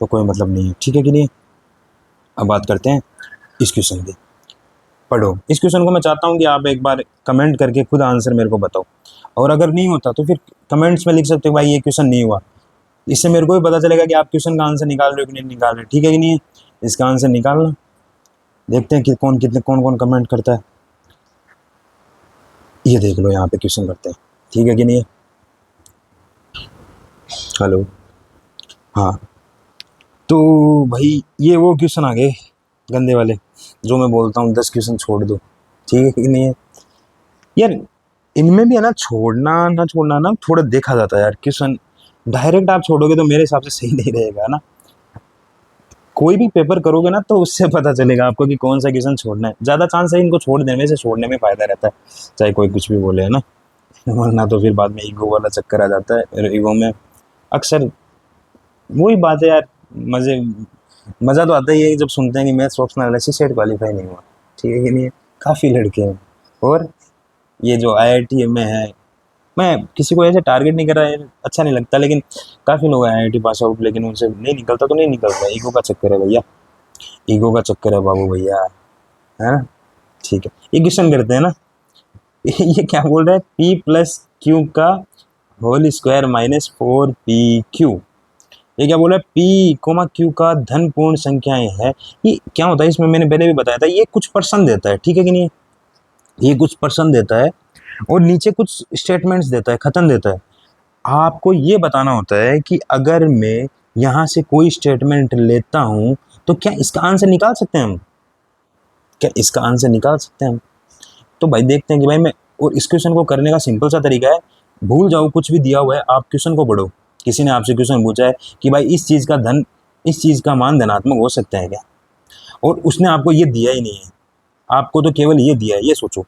तो कोई मतलब नहीं है, ठीक है कि नहीं। अब बात करते हैं इस क्वेश्चन की। पढ़ो। इस क्वेश्चन को मैं चाहता हूँ कि आप एक बार कमेंट करके खुद आंसर मेरे को बताओ, और अगर नहीं होता तो फिर कमेंट्स में लिख सकते हो भाई ये क्वेश्चन नहीं हुआ। इससे मेरे को भी पता चलेगा कि आप क्वेश्चन का आंसर निकाल रहे हो कि नहीं निकाल रहे, ठीक है कि नहीं है। इसका आंसर निकालना, देखते हैं कि कौन कौन कमेंट करता है। ये देख लो यहाँ पे क्वेश्चन करते हैं, ठीक है कि नहीं है। हेलो, हाँ, तो भाई ये वो क्वेश्चन आ गए गंदे वाले, जो मैं बोलता हूँ 10 क्वेश्चन छोड़ दो, ठीक है कि नहीं है यार। इनमें भी है ना, छोड़ना ना छोड़ना ना थोड़ा देखा जाता है यार क्वेश्चन। डायरेक्ट आप छोड़ोगे तो मेरे हिसाब से सही नहीं रहेगा ना। कोई भी पेपर करोगे ना तो उससे पता चलेगा आपको कि कौन सा क्वेश्चन छोड़ना है। ज़्यादा चांस है इनको छोड़ देने से, छोड़ने में फ़ायदा रहता है, चाहे कोई कुछ भी बोले, है ना। वरना तो फिर बाद में ईगो वाला चक्कर आ जाता है, और ईगो में अक्सर वही बात है यार। मज़ा तो आता ही है जब सुनते हैं कि maths optional analysis set qualify नहीं हुआ, ठीक है कि नहीं है। काफ़ी लड़के हैं, और ये जो IIT में है, मैं किसी को ऐसे टारगेट नहीं कर रहा है, अच्छा नहीं लगता, लेकिन काफ़ी लोग हैं IIT पास आउट, लेकिन उनसे नहीं निकलता तो नहीं निकलता। ईगो का चक्कर है भैया, ईगो का चक्कर है बाबू भैया, है ना। ठीक है, ये क्वेश्चन करते हैं ना। ये क्या बोल रहा है, P प्लस क्यू का होल स्क्वायर माइनस 4PQ। ये क्या बोल रहा है, P कोमा Q का धन पूर्ण संख्याएं है। ये क्या होता है, इसमें मैंने पहले भी बताया था, ये कुछ परसेंट देता है, ठीक है कि नहीं। ये कुछ परसेंट देता है और नीचे कुछ स्टेटमेंट्स देता है, खत्म देता है। आपको ये बताना होता है कि अगर मैं यहाँ से कोई स्टेटमेंट लेता हूँ तो क्या इसका आंसर निकाल सकते हैं हम, क्या इसका आंसर निकाल सकते हैं हम। तो भाई देखते हैं कि भाई मैं, और इस क्वेश्चन को करने का सिंपल सा तरीका है, भूल जाओ कुछ भी दिया हुआ है, आप क्वेश्चन को पढ़ो। किसी ने आपसे क्वेश्चन पूछा है कि भाई इस चीज़ का मान धनात्मक हो सकता है क्या, और उसने आपको ये दिया ही नहीं है, आपको तो केवल ये दिया है, ये सोचो।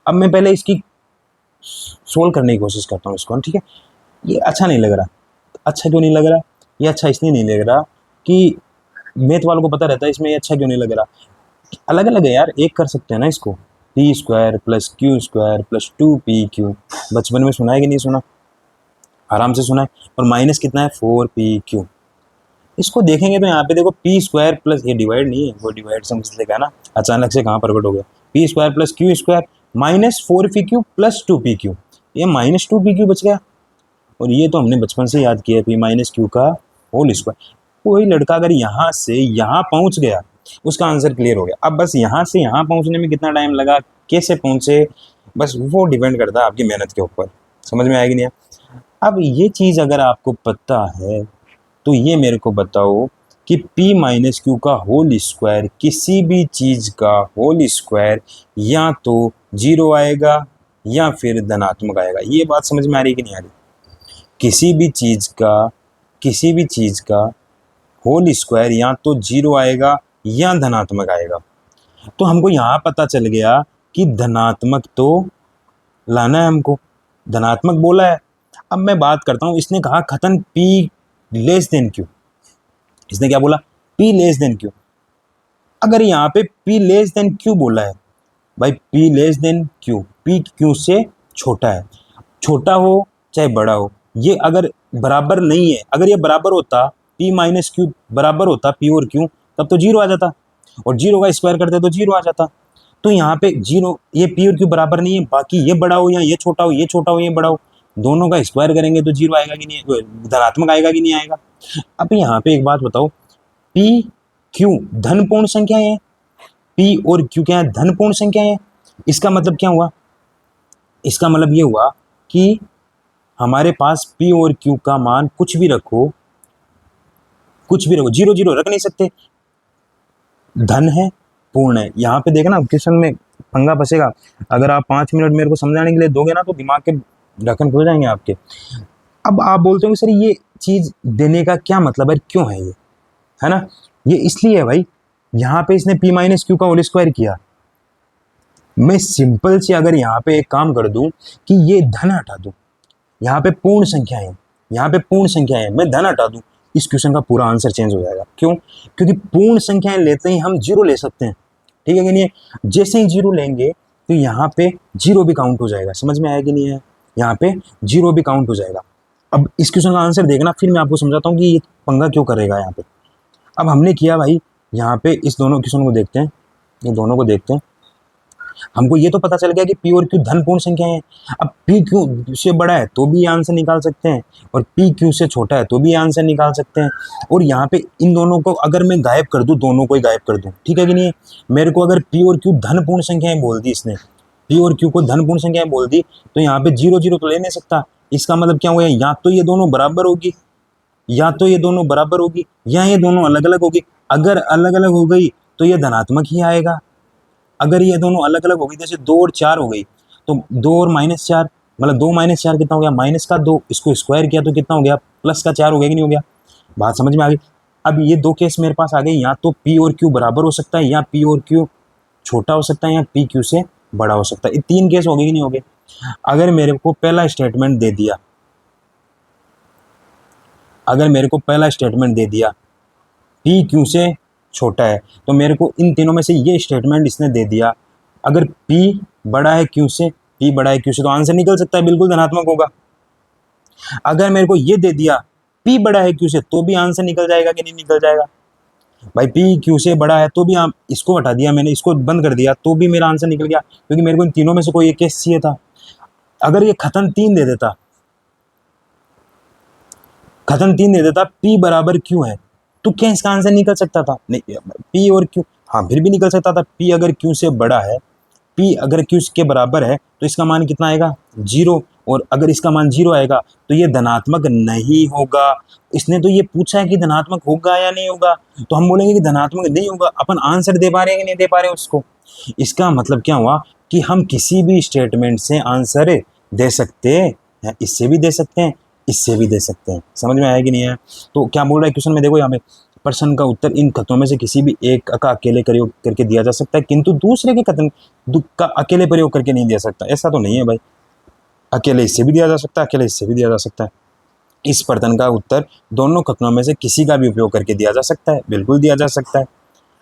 अब मैं पहले इसकी सोल्व करने की कोशिश करता हूँ इसको, ठीक है। ये अच्छा नहीं लग रहा। अच्छा क्यों नहीं लग रहा, ये अच्छा इसलिए नहीं लग रहा कि मैथ वालों को पता रहता है इसमें ये अच्छा क्यों नहीं लग रहा। अलग अलग है यार, एक कर सकते हैं ना इसको, P² plus Q² plus 2PQ। बचपन में सुना है कि नहीं सुना, आराम से सुना है। और माइनस कितना है, 4PQ। इसको देखेंगे तो यहाँ पे देखो P² प्लस, ये डिवाइड नहीं है, वो डिवाइड समझ लेगा ना, अचानक से कहाँ प्रकट हो गया। P² plus Q² minus 4PQ plus 2PQ, ये माइनस 2PQ बच गया। और ये तो हमने बचपन से याद किया, P माइनस Q का होल स्क्वायर। कोई लड़का अगर यहाँ से यहाँ पहुँच गया, उसका आंसर क्लियर हो गया। अब बस यहाँ से यहाँ पहुँचने में कितना टाइम लगा, कैसे पहुँचे, बस वो डिपेंड करता है आपकी मेहनत के ऊपर। समझ में आएगी नहीं। अब ये चीज़ अगर आपको पता है तो ये मेरे को बताओ कि P माइनस Q का होल स्क्वायर, किसी भी चीज़ का होल स्क्वायर या तो 0 आएगा या फिर धनात्मक आएगा। ये बात समझ में आ रही कि नहीं आ रही। किसी भी चीज़ का होल स्क्वायर या तो 0 आएगा या धनात्मक आएगा। तो हमको यहाँ पता चल गया कि धनात्मक तो लाना है हमको, धनात्मक बोला है। अब मैं बात करता हूँ, इसने कहा खतन P लेस देन Q। इसने क्या बोला, P लेस देन Q। अगर यहाँ पे P लेस देन Q बोला है, भाई P less than Q, P Q से छोटा है, छोटा हो चाहे बड़ा हो, ये अगर बराबर नहीं है, अगर ये बराबर होता, P माइनस Q बराबर होता P और Q, तब तो 0 आ जाता, और 0 का स्क्वायर करते तो 0 आ जाता। तो यहाँ पे 0, ये P और Q बराबर नहीं है, बाकी ये बड़ा हो या ये छोटा हो, ये छोटा हो ये बड़ा हो, दोनों का स्क्वायर करेंगे तो 0 आएगा कि नहीं, धनात्मक आएगा कि नहीं आएगा। अब यहाँ पे एक बात बताओ, P Q धन पूर्ण संख्या है, P और Q क्या है, धन पूर्ण संख्या है। इसका मतलब क्या हुआ, इसका मतलब ये हुआ कि हमारे पास P और Q का मान कुछ भी रखो, 0 0 रख नहीं सकते, धन है, पूर्ण है। यहाँ पे देखना क्वेश्चन में पंगा फंसेगा, अगर आप 5 मिनट मेरे को समझाने के लिए दोगे ना तो दिमाग के ढक्कन खुल जाएंगे आपके। अब आप बोलते हो सर ये चीज़ देने का क्या मतलब है, क्यों है ये, है ना। ये इसलिए है भाई, यहाँ पे इसने P माइनस Q का होल स्क्वायर किया। मैं सिंपल से अगर यहाँ पे एक काम कर दूं कि ये धन हटा दूं, यहाँ पे पूर्ण संख्या है, यहाँ पे पूर्ण संख्या है, मैं धन हटा दूं, इस क्वेश्चन का पूरा आंसर चेंज हो जाएगा। क्यों, क्योंकि पूर्ण संख्याएं लेते ही हम 0 ले सकते हैं, ठीक है कि नहीं। जैसे ही 0 लेंगे तो यहाँ पे 0 भी काउंट हो जाएगा। समझ में आया कि नहीं है, यहाँ पे 0 भी काउंट हो जाएगा। अब इस क्वेश्चन का आंसर देखना, फिर मैं आपको समझाता हूँ कि ये पंगा क्यों करेगा यहाँ पे। अब हमने किया भाई, यहाँ पे इस दोनों क्वेश्चन को देखते हैं, ये दोनों को देखते हैं। हमको ये तो पता चल गया कि पी और क्यू धन पूर्ण संख्या है। अब पी क्यू से बड़ा है तो भी आंसर निकाल सकते हैं, और पी क्यू से छोटा है तो भी आंसर निकाल सकते हैं। और यहाँ पे इन दोनों को अगर मैं गायब कर दूं, दोनों को ही गायब कर दूं, ठीक है कि नहीं। मेरे को अगर पी और क्यू धन पूर्ण संख्याएं बोल दी इसने, पी और क्यू को धन पूर्ण संख्याएं बोल दी, तो यहाँ पे 0 0 तो ले नहीं सकता। इसका मतलब क्या हुआ, या तो ये दोनों बराबर होगी, या तो ये दोनों बराबर होगी, या ये दोनों अलग अलग होगी। अगर अलग अलग हो गई तो ये धनात्मक ही आएगा। अगर ये दोनों अलग अलग हो गई, जैसे 2 और 4 हो गई, तो 2 और -4, मतलब 2 - 4 कितना हो गया, -2, इसको स्क्वायर किया तो कितना हो गया, +4 हो गया कि नहीं हो गया। बात समझ में आ गई। अब ये दो केस मेरे पास आ गए, या तो पी और क्यू बराबर हो सकता है, या पी और क्यू छोटा हो सकता है, या पी क्यू से बड़ा हो सकता है। ये 3 केस हो गए कि नहीं हो गए। अगर मेरे को पहला स्टेटमेंट दे दिया, अगर मेरे को पहला स्टेटमेंट दे दिया पी क्यू से छोटा है, तो मेरे को इन तीनों में से ये स्टेटमेंट इसने दे दिया, अगर पी बड़ा है क्यू से, पी बड़ा है क्यू से, तो आंसर निकल सकता है, बिल्कुल धनात्मक होगा। अगर मेरे को ये दे दिया पी बड़ा है क्यू से, तो भी आंसर निकल जाएगा कि नहीं निकल जाएगा। भाई पी क्यू से बड़ा है तो भी आप इसको हटा दिया मैंने, इसको बंद कर दिया, तो भी मेरा आंसर निकल गया, क्योंकि मेरे को इन तीनों में से कोई एक केस चाहिए था। अगर ये खत्म 3 दे देता, खत्म 3 दे देता, पी बराबर क्यू है, तो क्या इसका आंसर निकल सकता था? नहीं, पी और क्यू, हाँ फिर भी निकल सकता था। पी अगर क्यू से बड़ा है, पी अगर क्यू के बराबर है, तो इसका मान कितना आएगा, 0। और अगर इसका मान 0 आएगा तो ये धनात्मक नहीं होगा। इसने तो ये पूछा है कि धनात्मक होगा या नहीं होगा, तो हम बोलेंगे कि धनात्मक नहीं होगा। अपन आंसर दे पा रहे हैं कि नहीं दे पा रहे उसको। इसका मतलब क्या हुआ कि हम किसी भी स्टेटमेंट से आंसर दे सकते हैं, इससे भी दे सकते हैं, इससे भी दे सकते हैं। समझ में आया कि नहीं है। तो क्या बोल रहा है क्वेश्चन में, देखो यहाँ पे प्रश्न का उत्तर इन कथनों में से किसी भी एक का अकेले प्रयोग करके दिया जा सकता है, किंतु दूसरे के कथन का अकेले प्रयोग करके नहीं दिया सकता। ऐसा तो नहीं है भाई, अकेले इससे भी दिया जा सकता है, अकेले इससे भी दिया जा सकता है। इस प्रश्न का उत्तर दोनों कथनों में से किसी का भी उपयोग करके दिया जा सकता है, बिल्कुल दिया जा सकता है।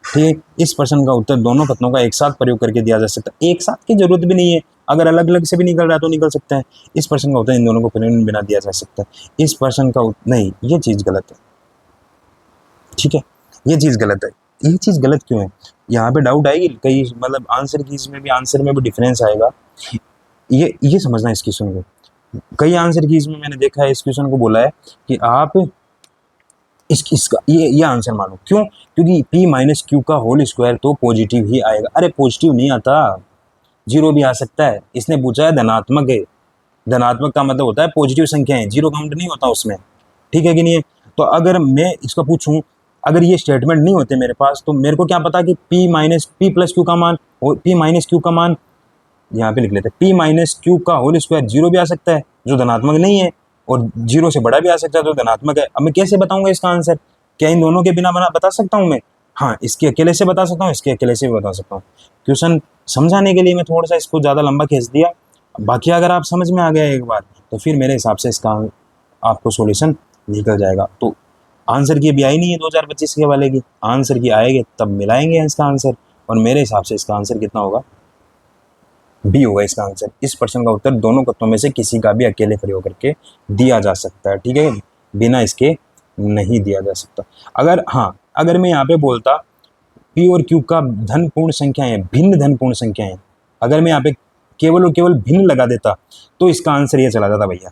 ठीक, इस प्रश्न का उत्तर दोनों कथनों का एक साथ प्रयोग करके दिया जा सकता है। एक साथ की जरूरत भी नहीं है, अगर अलग अलग से भी निकल रहा है तो निकल सकता है। इस प्रश्न का उत्तर इन दोनों को प्रयोग बिना दिया जा सकता है। इस प्रश्न का नहीं, ये चीज गलत है। ठीक है, ये चीज गलत है। ये चीज गलत क्यों है, यहाँ पे डाउट आएगी कई, मतलब आंसर की इसमें भी, आंसर में भी डिफरेंस आएगा। ये समझना इस क्वेश्चन को। कई आंसर की इसमें मैंने देखा है, इस क्वेश्चन को बोला है कि आप इसका ये आंसर मानो। क्यों? क्योंकि p माइनस क्यू का होल स्क्वायर तो पॉजिटिव ही आएगा। अरे पॉजिटिव नहीं आता, 0 भी आ सकता है। इसने पूछा है धनात्मक है, धनात्मक का मतलब होता है पॉजिटिव संख्या है, 0 काउंट नहीं होता उसमें। ठीक है कि नहीं है। तो अगर मैं इसका पूछूं, अगर ये स्टेटमेंट नहीं होते मेरे पास, तो मेरे को क्या पता कि p प्लस क्यू का मान और p माइनस क्यू का मान यहाँ पे लिख लेते हैं। p माइनस क्यू का होल स्क्वायर 0 भी आ सकता है जो धनात्मक नहीं है, और 0 से बड़ा भी आ सकता है जो धनात्मक है। अब मैं कैसे बताऊंगा इसका आंसर? क्या इन दोनों के बिना बता सकता हूँ मैं? हाँ, इसके अकेले से बता सकता हूँ, इसके अकेले से भी बता सकता हूँ। क्वेश्चन समझाने के लिए मैं थोड़ा सा इसको ज़्यादा लंबा खींच दिया। बाकी अगर आप समझ में आ गया एक बार, तो फिर मेरे हिसाब से इसका आपको सॉल्यूशन निकल जाएगा। तो आंसर की अभी आई नहीं है 2025 के वाले की, आंसर की आएगी तब मिलाएंगे इसका आंसर। और मेरे हिसाब से इसका आंसर कितना होगा, बी होगा इसका आंसर। इस प्रश्न का उत्तर दोनों कथनों में से किसी का भी अकेले प्रयोग करके दिया जा सकता है। ठीक है, बिना इसके नहीं दिया जा सकता। अगर हाँ, अगर मैं यहाँ पे बोलता पी और क्यू का धन पूर्ण संख्याएं, भिन्न धन पूर्ण संख्याएं, अगर मैं यहाँ पे केवल और केवल भिन्न लगा देता, तो इसका आंसर ये चला जाता भैया।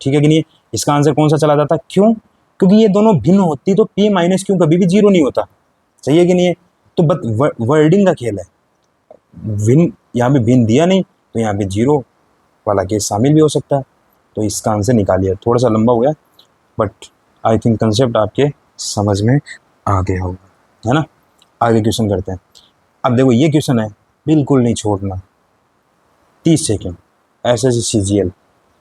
ठीक है कि नहीं, इसका आंसर कौन सा चला जाता? क्यों? क्योंकि ये दोनों भिन्न होती तो p माइनस क्यू कभी भी 0 नहीं होता। सही है कि नहीं है। तो बस वर्डिंग का खेल है। विन यहाँ पे भिन्न दिया नहीं, तो यहाँ पे 0 वाला केस शामिल भी हो सकता है। तो इसका आंसर निकालिए। थोड़ा सा लंबा हो गया, बट आई थिंक कंसेप्ट आपके समझ में आ गया होगा, है ना। आगे क्वेश्चन करते हैं। अब देखो ये क्वेश्चन है, बिल्कुल नहीं छोड़ना। 30 सेकेंड SSCGL,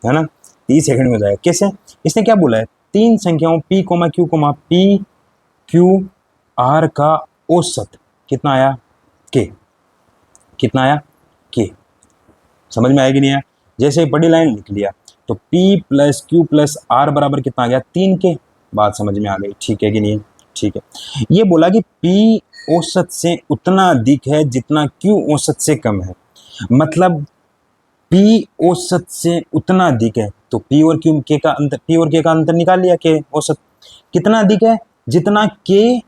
है ना, 30 सेकेंड में हो जाएगा। कैसे? इसने क्या बोला है, 3 संख्याओं p, q, p, q, r का औसत कितना आया, k, कितना आया, k। समझ में आएगी नहीं है। जैसे बड़ी लाइन लिख लिया, तो p plus Q plus r बराबर कितना आ गया, 3k। बात समझ में आ गई, ठीक है कि नहीं? ठीक है। ये बोला कि p औसत से उतना अधिक है जितना q औसत से कम है। मतलब p औसत से उतना अधिक है, तो p और k का अंतर निकाल लिया। k औसत कितना अधिक है, जितना k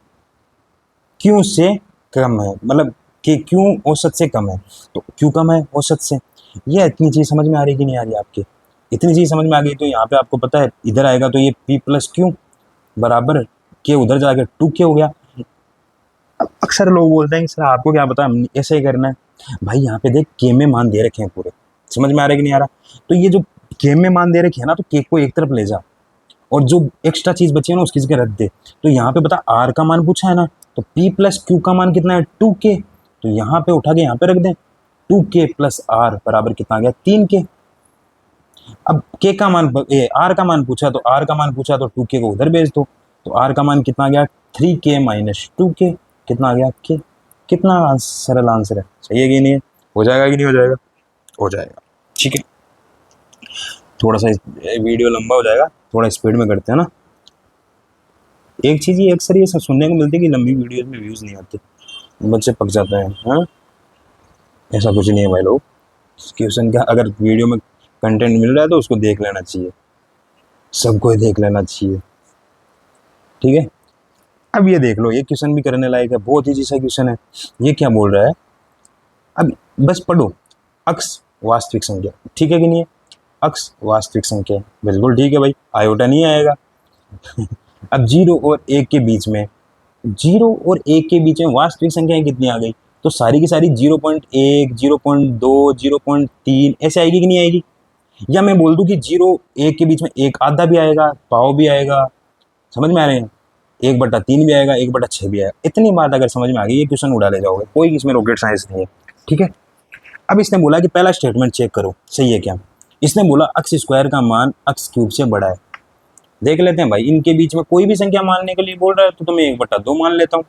q से कम है। मतलब कि क्यों औसत से कम है, तो क्यों कम है औसत से। ये इतनी चीज़ समझ में आ रही कि नहीं आ रही आपके? इतनी चीज़ समझ में आ गई तो यहाँ पे आपको पता है इधर आएगा तो ये p प्लस क्यू बराबर के उधर जाके 2k हो गया। अक्सर लोग बोलते हैं कि सर आपको क्या पता, हम ऐसे ही करना है। भाई यहाँ पे देख के में मान दे रखे हैं पूरे, समझ में आ रहा है कि नहीं आ रहा? तो ये जो के में मान दे रखे हैं ना, तो के को एक तरफ ले जा और जो एक्स्ट्रा चीज बची है ना उसकी जगह रख दे। तो यहाँ पे बता आर का मान पूछा है ना, तो पी प्लस क्यू का मान कितना है 2k, तो यहाँ पे उठा के यहाँ पे रख दें। 2k प्लस आर बराबर कितना आ गया 3k। अब के का मान आर का मान पूछा, तो आर का मान पूछा तो 2k को उधर भेज दो, तो आर का मान कितना आ गया 3k माइनस 2k, कितना आ गया k। कितना सरल आंसर है, सही है कि नहीं है? हो जाएगा कि नहीं हो जाएगा? हो जाएगा। ठीक है, थोड़ा सा वीडियो लंबा हो जाएगा, थोड़ा स्पीड में करते हैं ना। एक चीज़ ये अक्सर ये सब सुनने को मिलती है कि लंबी वीडियोस में व्यूज़ नहीं आते, बच्चे पक जाते हैं। हाँ, ऐसा कुछ नहीं है भाई लोग। क्वेश्चन का अगर वीडियो में कंटेंट मिल रहा है तो उसको देख लेना चाहिए, सबको देख लेना चाहिए। ठीक है, अब ये देख लो, ये क्वेश्चन भी करने लायक है, बहुत ही सा क्वेश्चन है। ये क्या बोल रहा है, अब बस पढ़ो। अक्स वास्तविक संख्या, ठीक है कि नहीं है? अक्स वास्तविक संख्या, बिल्कुल ठीक है भाई, आयोटा नहीं आएगा। अब 0 और 1 के बीच में, 0 और 1 के बीच में वास्तविक संख्याएं कितनी आ गई? तो सारी की सारी 0.1, 0.2, 0.3 ऐसे आएगी कि नहीं आएगी? या मैं बोल दूं कि 0 1 के बीच में एक आधा भी आएगा, पाव भी आएगा, समझ में आ रहे हैं? 1/3 भी आएगा, 1/6 भी आएगा। इतनी बात अगर समझ में आ गई, ये क्वेश्चन उड़ा ले जाओगे, कोई इसमें रॉकेट साइंस नहीं है। ठीक है, अब इसने बोला कि पहला स्टेटमेंट चेक करो सही है क्या। इसने बोला अक्स स्क्वायर का मान अक्स क्यूब से बड़ा है। देख लेते हैं भाई, इनके बीच में कोई भी संख्या मानने के लिए बोल रहा है तो मैं 1/2 मान लेता हूँ।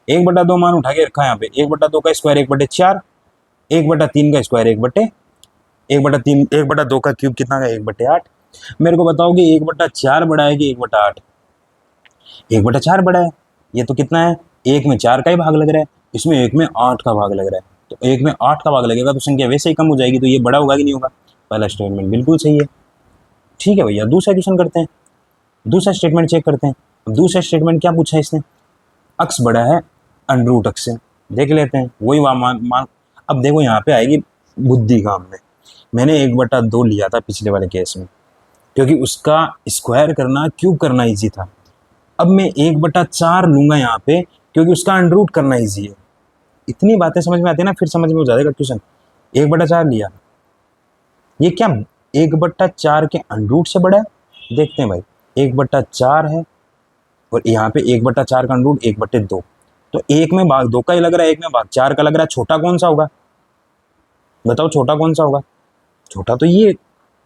1/2 मान उठा के रखा है यहाँ पे, 1/2 का स्क्वायर 1/4, 1/3 का स्क्वायर 1/3, 1/2 का क्यूब कितना का 1/8। मेरे को बताओ कि 1/4 बड़ा है कि 1/8? 1/4 बड़ा है। ये तो कितना है, 1 में 4 का ही भाग लग रहा है, इसमें 1 में 8 का भाग लग रहा है, तो 1 में 8 का भाग लगेगा तो संख्या वैसे ही कम हो जाएगी, तो ये बड़ा होगा कि नहीं होगा? पहला स्टेटमेंट बिल्कुल सही है। ठीक है भैया, दूसरा क्वेश्चन करते हैं, दूसरा स्टेटमेंट चेक करते हैं। अब दूसरा स्टेटमेंट क्या पूछा है इसने, अक्स बड़ा है अंडर रूट अक्स से। देख लेते हैं, वही मान। अब देखो यहाँ पे आएगी बुद्धि काम में। मैंने 1/2 लिया था पिछले वाले केस में, क्योंकि उसका स्क्वायर करना क्यूब करना ईजी था। अब मैं 1/4 लूंगा यहाँ पे, क्योंकि उसका अंडर रूट करना ईजी है। इतनी बातें समझ में आती है ना, फिर समझ में हो जाएगा क्वेश्चन। 1/4 लिया, ये क्या 1/4 के अंडर रूट से बड़ा है? देखते हैं भाई, 1/4 है और यहाँ पे 1/4 का अंडर रूट 1/2, तो 1 में भाग 2 का ही लग रहा है, 1 में भाग 4 का लग रहा है। छोटा कौन सा होगा बताओ, छोटा कौन सा होगा? छोटा तो ये,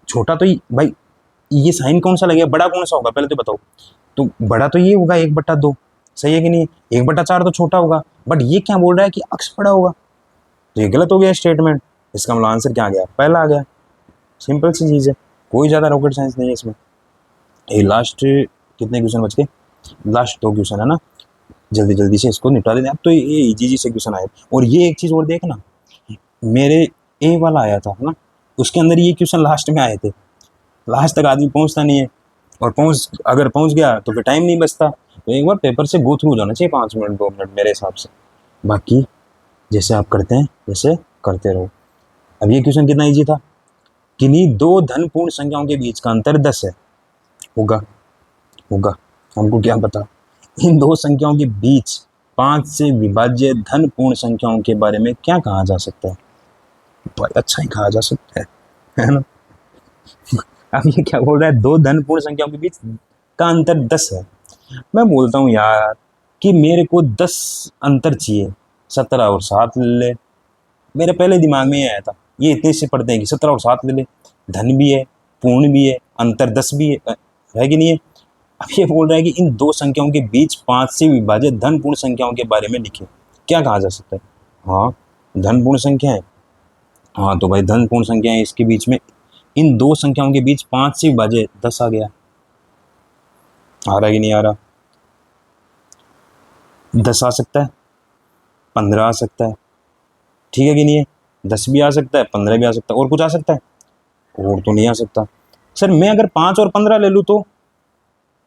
छोटा तो ये भाई, ये साइन कौन सा लगेगा, बड़ा कौन सा होगा पहले तो बताओ। तो बड़ा तो ये होगा 1/2, सही है कि नहीं? 1/4 तो छोटा होगा, बट ये क्या बोल रहा है कि अक्स बड़ा होगा, तो ये गलत हो गया स्टेटमेंट। इसका मतलब आंसर क्या आ गया, पहला आ गया। सिंपल सी चीज़ है, कोई ज़्यादा रॉकेट साइंस नहीं है इसमें। ये लास्ट कितने क्वेश्चन बच गए? लास्ट 2 क्वेश्चन है ना, जल्दी जल्दी से इसको निपटा देते हैं। अब तो ये इजी से क्वेश्चन आए। और ये एक चीज़ और देखना, मेरे ए वाला आया था ना, उसके अंदर ये क्वेश्चन लास्ट में आए थे। लास्ट तक आदमी पहुंचता नहीं है, और अगर पहुंच गया तो फिर टाइम नहीं बचता। तो एक बार पेपर से गो थ्रू जाना चाहिए 5 मिनट 2 मिनट मेरे हिसाब से। बाकी जैसे आप करते हैं वैसे करते रहो। अब ये क्वेश्चन कितना इजी था, किन्हीं 2 धन पूर्ण संख्याओं के बीच का अंतर 10 है। होगा होगा, हमको क्या पता। इन 2 संख्याओं के बीच 5 से विभाज्य धन पूर्ण संख्याओं के बारे में क्या कहा जा सकता है? भाई अच्छा ही कहा जा सकता है ना। अब ये क्या बोल रहा है, 2 धन पूर्ण संख्याओं के बीच का अंतर 10 है। मैं बोलता हूँ यार कि मेरे को 10 अंतर चाहिए, 17 और 7 ले ले। मेरे पहले दिमाग में ये आया था, ये इतने से पढ़ते हैं कि 17 और 7 ले ले, धन भी है पूर्ण भी है, अंतर 10 भी है कि नहीं है? अब ये बोल रहा है कि इन 2 संख्याओं के बीच 5 से विभाजित धन पूर्ण संख्याओं के बारे में लिखे, क्या कहा जा सकता है? हाँ, धन पूर्ण संख्या है। हाँ तो भाई धन पूर्ण संख्या है, इसके बीच में इन 2 संख्याओं के बीच 5 से विभाजित 10 आ गया। आ रहा है कि नहीं आ रहा? 10 आ सकता है, 15 आ सकता है, ठीक है कि नहीं है? 10 भी आ सकता है, 15 भी आ सकता है, और कुछ आ सकता है? और तो नहीं आ सकता। सर मैं अगर 5 और 15 ले लूँ तो?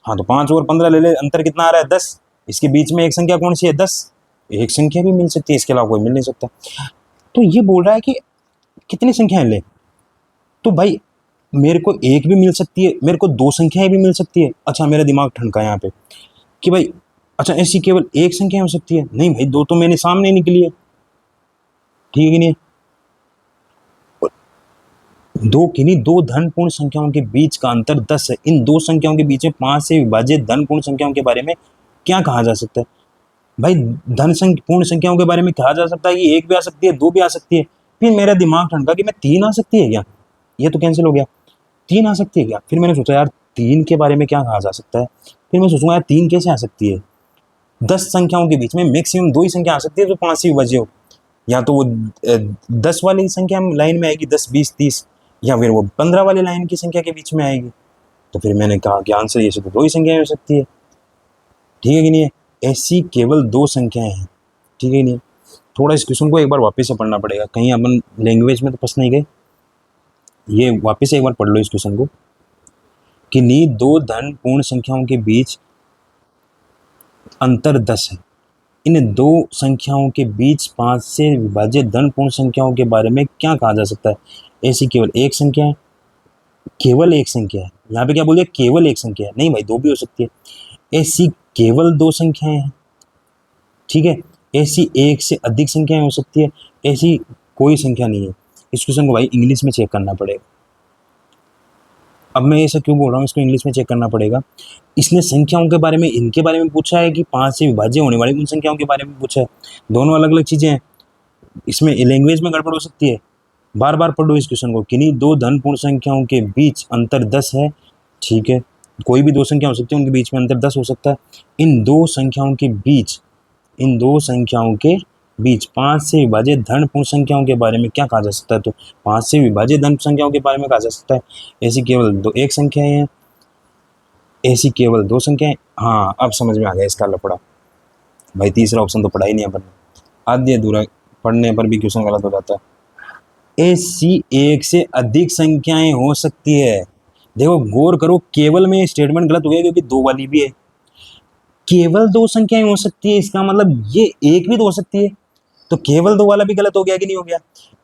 हाँ तो 5 और 15 ले ले, अंतर कितना आ रहा है 10, इसके बीच में एक संख्या कौन सी है 10, एक संख्या भी मिल सकती है, इसके अलावा कोई मिल नहीं सकता। तो ये बोल रहा है कि कितनी संख्याएं ले, तो भाई मेरे को एक भी मिल सकती है, मेरे को दो संख्याएं भी मिल सकती है। अच्छा मेरा दिमाग ठनका यहाँ पे कि भाई अच्छा ऐसी केवल एक संख्या हो सकती है, नहीं भाई दो तो मैंने सामने निकली है, ठीक है नहीं। दो की नहीं, दो धन पूर्ण संख्याओं के बीच का अंतर 10 है। इन दो संख्याओं के बीच में 5 से विभाजित धन पूर्ण संख्याओं के बारे में क्या कहा जा सकता है? भाई पूर्ण संख्याओं के बारे में कहा जा सकता है कि एक भी आ सकती है, दो भी आ सकती है। फिर मेरा दिमाग ठंडा कि मैं तीन आ सकती है क्या, ये तो कैंसिल हो गया, तीन आ सकती है क्या। फिर मैंने सोचा यार तीन के बारे में क्या कहा जा सकता है, फिर मैं सोचूंगा यार तीन कैसे आ सकती है। 10 संख्याओं के बीच में मैक्सिमम दो ही संख्या आ सकती है जो 5 से विभाज्य हो, या तो वो 10 वाली संख्या लाइन में आएगी, 10 20 30, या फिर वो 15 वाली लाइन की संख्या के बीच में आएगी। तो फिर मैंने कहा कि आंसर ये तो दो ही संख्याएं हो सकती है, ठीक है कि नहीं है। ऐसी केवल दो संख्याएं हैं, ठीक है नहीं। थोड़ा इस क्वेश्चन को एक बार वापस से पढ़ना पड़ेगा, कहीं अपन लैंग्वेज में तो फंस नहीं गए। ये वापस से एक बार पढ़ लो इस क्वेश्चन को कि नहीं दो धन पूर्ण संख्याओं के बीच अंतर 10 है। इन दो संख्याओं के बीच 5 से विभाजित धन पूर्ण संख्याओं के बारे में क्या कहा जा सकता है? ऐसी केवल एक संख्या है, केवल एक संख्या है। यहाँ पे क्या बोलिए, केवल एक संख्या है, नहीं भाई दो भी हो सकती है। ऐसी केवल दो संख्याएं हैं, ठीक है। ऐसी एक से अधिक संख्याएं हो सकती है, ऐसी कोई संख्या नहीं है। इस क्वेश्चन को भाई इंग्लिश में चेक करना पड़ेगा। अब मैं ऐसा क्यों बोल रहा हूँ, इसको इंग्लिश में चेक करना पड़ेगा। इसने संख्याओं के बारे में, इनके बारे में पूछा है कि 5 से विभाज्य होने वाली उन संख्याओं के बारे में पूछा है। दोनों अलग अलग चीजें हैं, इसमें लैंग्वेज में गड़बड़ हो सकती है। बार बार पढ़ो इस क्वेश्चन को। किन्हीं दो धन पूर्ण संख्याओं के बीच अंतर 10 है, ठीक है। कोई भी दो संख्या हो सकती है, उनके बीच में अंतर 10 हो सकता है। इन दो संख्याओं के बीच, इन दो संख्याओं के बीच 5 से विभाजित धन पूर्ण संख्याओं के बारे में क्या कहा जा सकता है? तो 5 से विभाजित धन संख्याओं के बारे में कहा जा सकता है ऐसी केवल दो एक संख्याएं हैं, ऐसी केवल दो संख्याएं। हाँ अब समझ में आ गया इसका लफड़ा। भाई तीसरा ऑप्शन तो पढ़ा ही नहीं अपन, आधी अधूरा पढ़ने पर भी क्वेश्चन गलत हो जाता है। ऐसी एक से अधिक संख्याएं हो सकती है। देखो गौर करो, केवल में स्टेटमेंट गलत हो गया क्योंकि दो वाली भी है। केवल दो संख्याएं हो सकती है, इसका मतलब ये एक भी तो हो सकती है, तो केवल दो वाला भी गलत हो गया कि नहीं हो गया।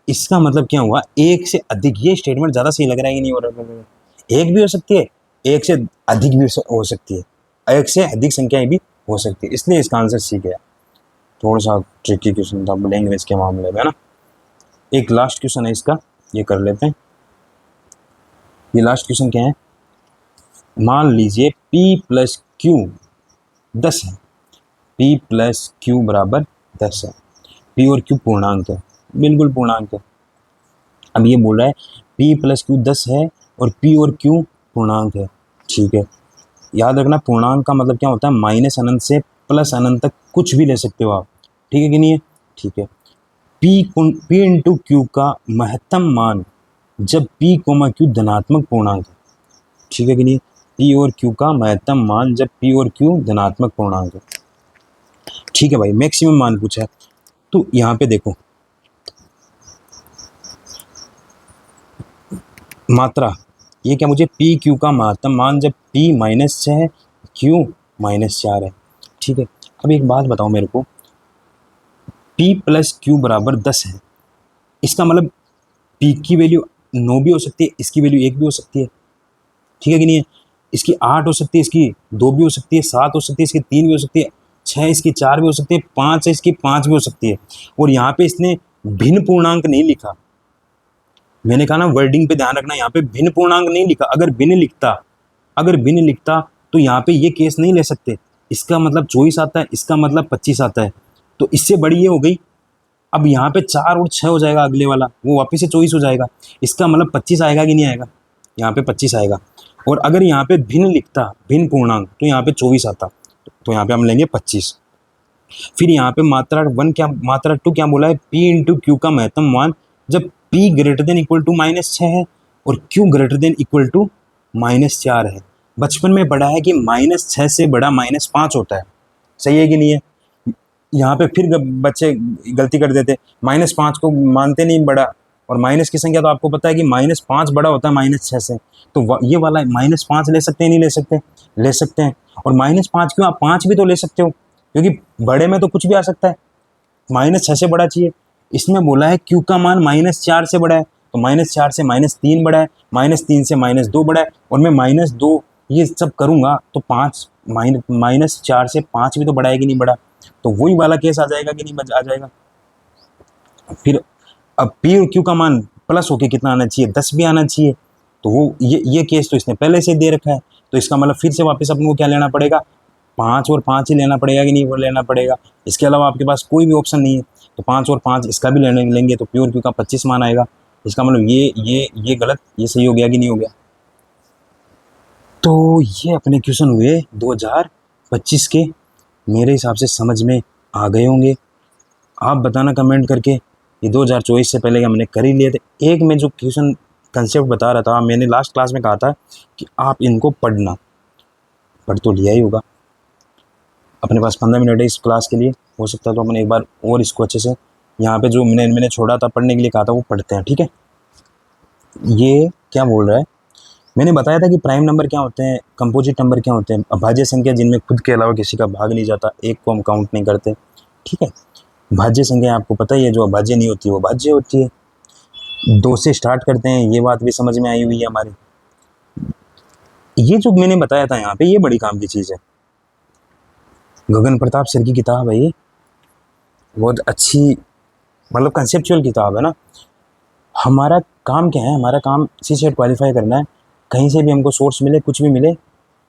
इसका मतलब क्या हुआ, एक से अधिक। ये स्टेटमेंट ज्यादा सही लग रहा है कि नहीं हो रहा है। एक भी हो सकती है, एक से अधिक भी हो सकती है, एक से अधिक संख्याएं भी हो सकती है, इसलिए इसका आंसर सी गया। थोड़ा सा ट्रिकी क्वेश्चन था लैंग्वेज के मामले में, है ना। एक लास्ट क्वेश्चन है इसका, ये कर लेते हैं। ये लास्ट क्वेश्चन क्या है, मान लीजिए P प्लस क्यू 10 है, P प्लस क्यू बराबर 10 है। P और Q पूर्णांक है, बिल्कुल पूर्णांक है। अब ये बोल रहा है P प्लस क्यू 10 है और P और Q पूर्णांक है, ठीक है। याद रखना पूर्णांक का मतलब क्या होता है, माइनस अनंत से प्लस अनंत तक कुछ भी ले सकते हो आप, ठीक है कि नहीं है, ठीक है। P इंटू क्यू का महत्तम मान जब P कोमा Q धनात्मक पूर्णांक है, ठीक है कि नहीं। P और Q का महत्तम मान जब P और Q धनात्मक पूर्णांक है, ठीक है भाई। मैक्सिमम मान पूछा है, तो यहाँ पे देखो मात्रा, ये क्या मुझे P Q का महत्तम मान जब P -6 है, Q -4 है, ठीक है। अब एक बात बताओ मेरे को, P प्लस क्यू बराबर 10 है, इसका मतलब P की वैल्यू 9 भी हो सकती है, इसकी वैल्यू 1 भी हो सकती है, ठीक है कि नहीं है। इसकी 8 हो सकती है, इसकी 2 भी हो सकती है, 7 हो सकती है, इसकी 3 भी हो सकती है, 6 इसकी 4 भी हो सकती है, 5 है इसकी 5 भी हो सकती है। और यहाँ पे इसने भिन्न पूर्णांक नहीं लिखा, मैंने कहा ना वर्डिंग पे ध्यान रखना, यहाँ पे भिन्न पूर्णांक नहीं लिखा। अगर भिन्न लिखता तो यहाँ पे ये केस नहीं ले सकते। इसका मतलब 24 आता है, इसका मतलब 25 आता है, तो इससे बड़ी ये हो गई। अब यहाँ पे 4 और 6 हो जाएगा, अगले वाला वो वापस से 24 हो जाएगा, इसका मतलब 25 आएगा कि नहीं आएगा, यहाँ पे 25 आएगा। और अगर यहाँ पे भिन्न लिखता, भिन्न पूर्णांक, तो यहाँ पे 24 आता, तो यहाँ पे हम लेंगे 25। फिर यहाँ पे मात्रा 1 क्या, मात्रा 2 क्या बोला है, P इंटू क्यू का महत्तम मान जब P greater than equal to -6 है और Q greater than equal to -4 है। बचपन में पढ़ा है कि -6 से बड़ा -5 होता है, सही है कि नहीं है। यहाँ पे फिर बच्चे गलती कर देते, -5 को मानते नहीं बड़ा, और माइनस की संख्या तो आपको पता है कि -5 बड़ा होता है -6 से। तो ये वाला -5 ले सकते हैं, नहीं ले सकते, ले सकते हैं। और -5 क्यों, आप 5 भी तो ले सकते हो, क्योंकि बड़े में तो कुछ भी आ सकता है। -6 से बड़ा चाहिए। इसमें बोला है q का मान -4 से बड़ा है, तो -4 से -3 बड़ा है, -3 से -2 बड़ा है, और मैं -2 ये सब करूँगा तो 5 -4 से 5 भी तो बड़ा है कि नहीं बड़ा, तो वही वाला केस आ जाएगा कि नहीं आ जाएगा। फिर अब पी और क्यू का मान प्लस होके कितना आना चाहिए, 10 भी आना चाहिए, तो वो ये केस तो इसने पहले से दे रखा है, तो इसका मतलब फिर से वापस अपन को क्या लेना पड़ेगा, 5 और 5 ही लेना पड़ेगा कि नहीं, वो लेना पड़ेगा। इसके अलावा आपके पास कोई भी ऑप्शन नहीं है, तो 5 और 5 इसका भी लेंगे तो पी और क्यू का 25 मान आएगा। इसका मतलब ये गलत, ये सही हो गया कि नहीं हो गया। तो ये अपने क्वेश्चन हुए 2025 के, मेरे हिसाब से समझ में आ गए होंगे। आप बताना कमेंट करके, ये 2024 से पहले हमने कर ही लिए थे। एक मैं जो क्वेश्चन कंसेप्ट बता रहा था, मैंने लास्ट क्लास में कहा था कि आप इनको पढ़ तो लिया ही होगा। अपने पास 15 मिनट है इस क्लास के लिए, हो सकता है तो अपन एक बार और इसको अच्छे से यहाँ पे जो मैंने छोड़ा था पढ़ने के लिए कहा था वो पढ़ते हैं, ठीक है। ये क्या बोल रहा है, मैंने बताया था कि प्राइम नंबर क्या होते हैं, कंपोजिट नंबर क्या होते हैं, अभाज्य संख्या जिनमें खुद के अलावा किसी का भाग नहीं जाता, एक को हम काउंट नहीं करते, ठीक है। भाज्य संख्या आपको पता ही है, जो अभाज्य नहीं होती वो भाज्य होती है। 2 से स्टार्ट करते हैं, ये बात भी समझ में आई हुई है हमारी। ये जो मैंने बताया था यहाँ पे, ये बड़ी काम की चीज़ है। गगन प्रताप सर की किताब है ये, बहुत अच्छी, मतलब कंसेप्चुअल किताब है ना। हमारा काम क्या है, हमारा काम CSET क्वालिफाई करना है। कहीं से भी हमको सोर्स मिले, कुछ भी मिले,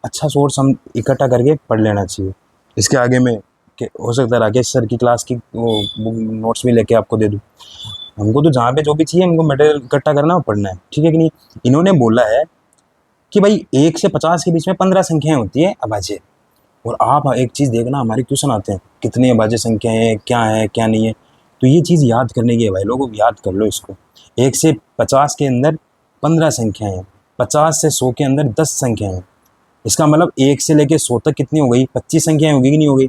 अच्छा सोर्स हम इकट्ठा करके पढ़ लेना चाहिए। इसके आगे में हो सकता है राकेश सर की क्लास की वो नोट्स भी लेके आपको दे दूँ। हमको तो जहाँ पे जो भी चाहिए हमको मटेरियल इकट्ठा करना और पढ़ना है, ठीक है कि नहीं। इन्होंने बोला है कि भाई 1 से 50 के बीच में 15 संख्याएं होती है अभाज्य। और आप एक चीज़ देखना, हमारे क्वेश्चन आते हैं कितनी अभाज्य संख्याएं हैं क्या नहीं है, तो ये चीज़ याद करने की है भाई लोगों, याद कर लो इसको। 1 से 50 के अंदर 15 संख्याएं हैं, 50 से 100 के अंदर 10 संख्याएं हैं। इसका मतलब 1 से लेके 100 तक कितनी हो गई, 25 संख्याएं होगी कि नहीं हो गई।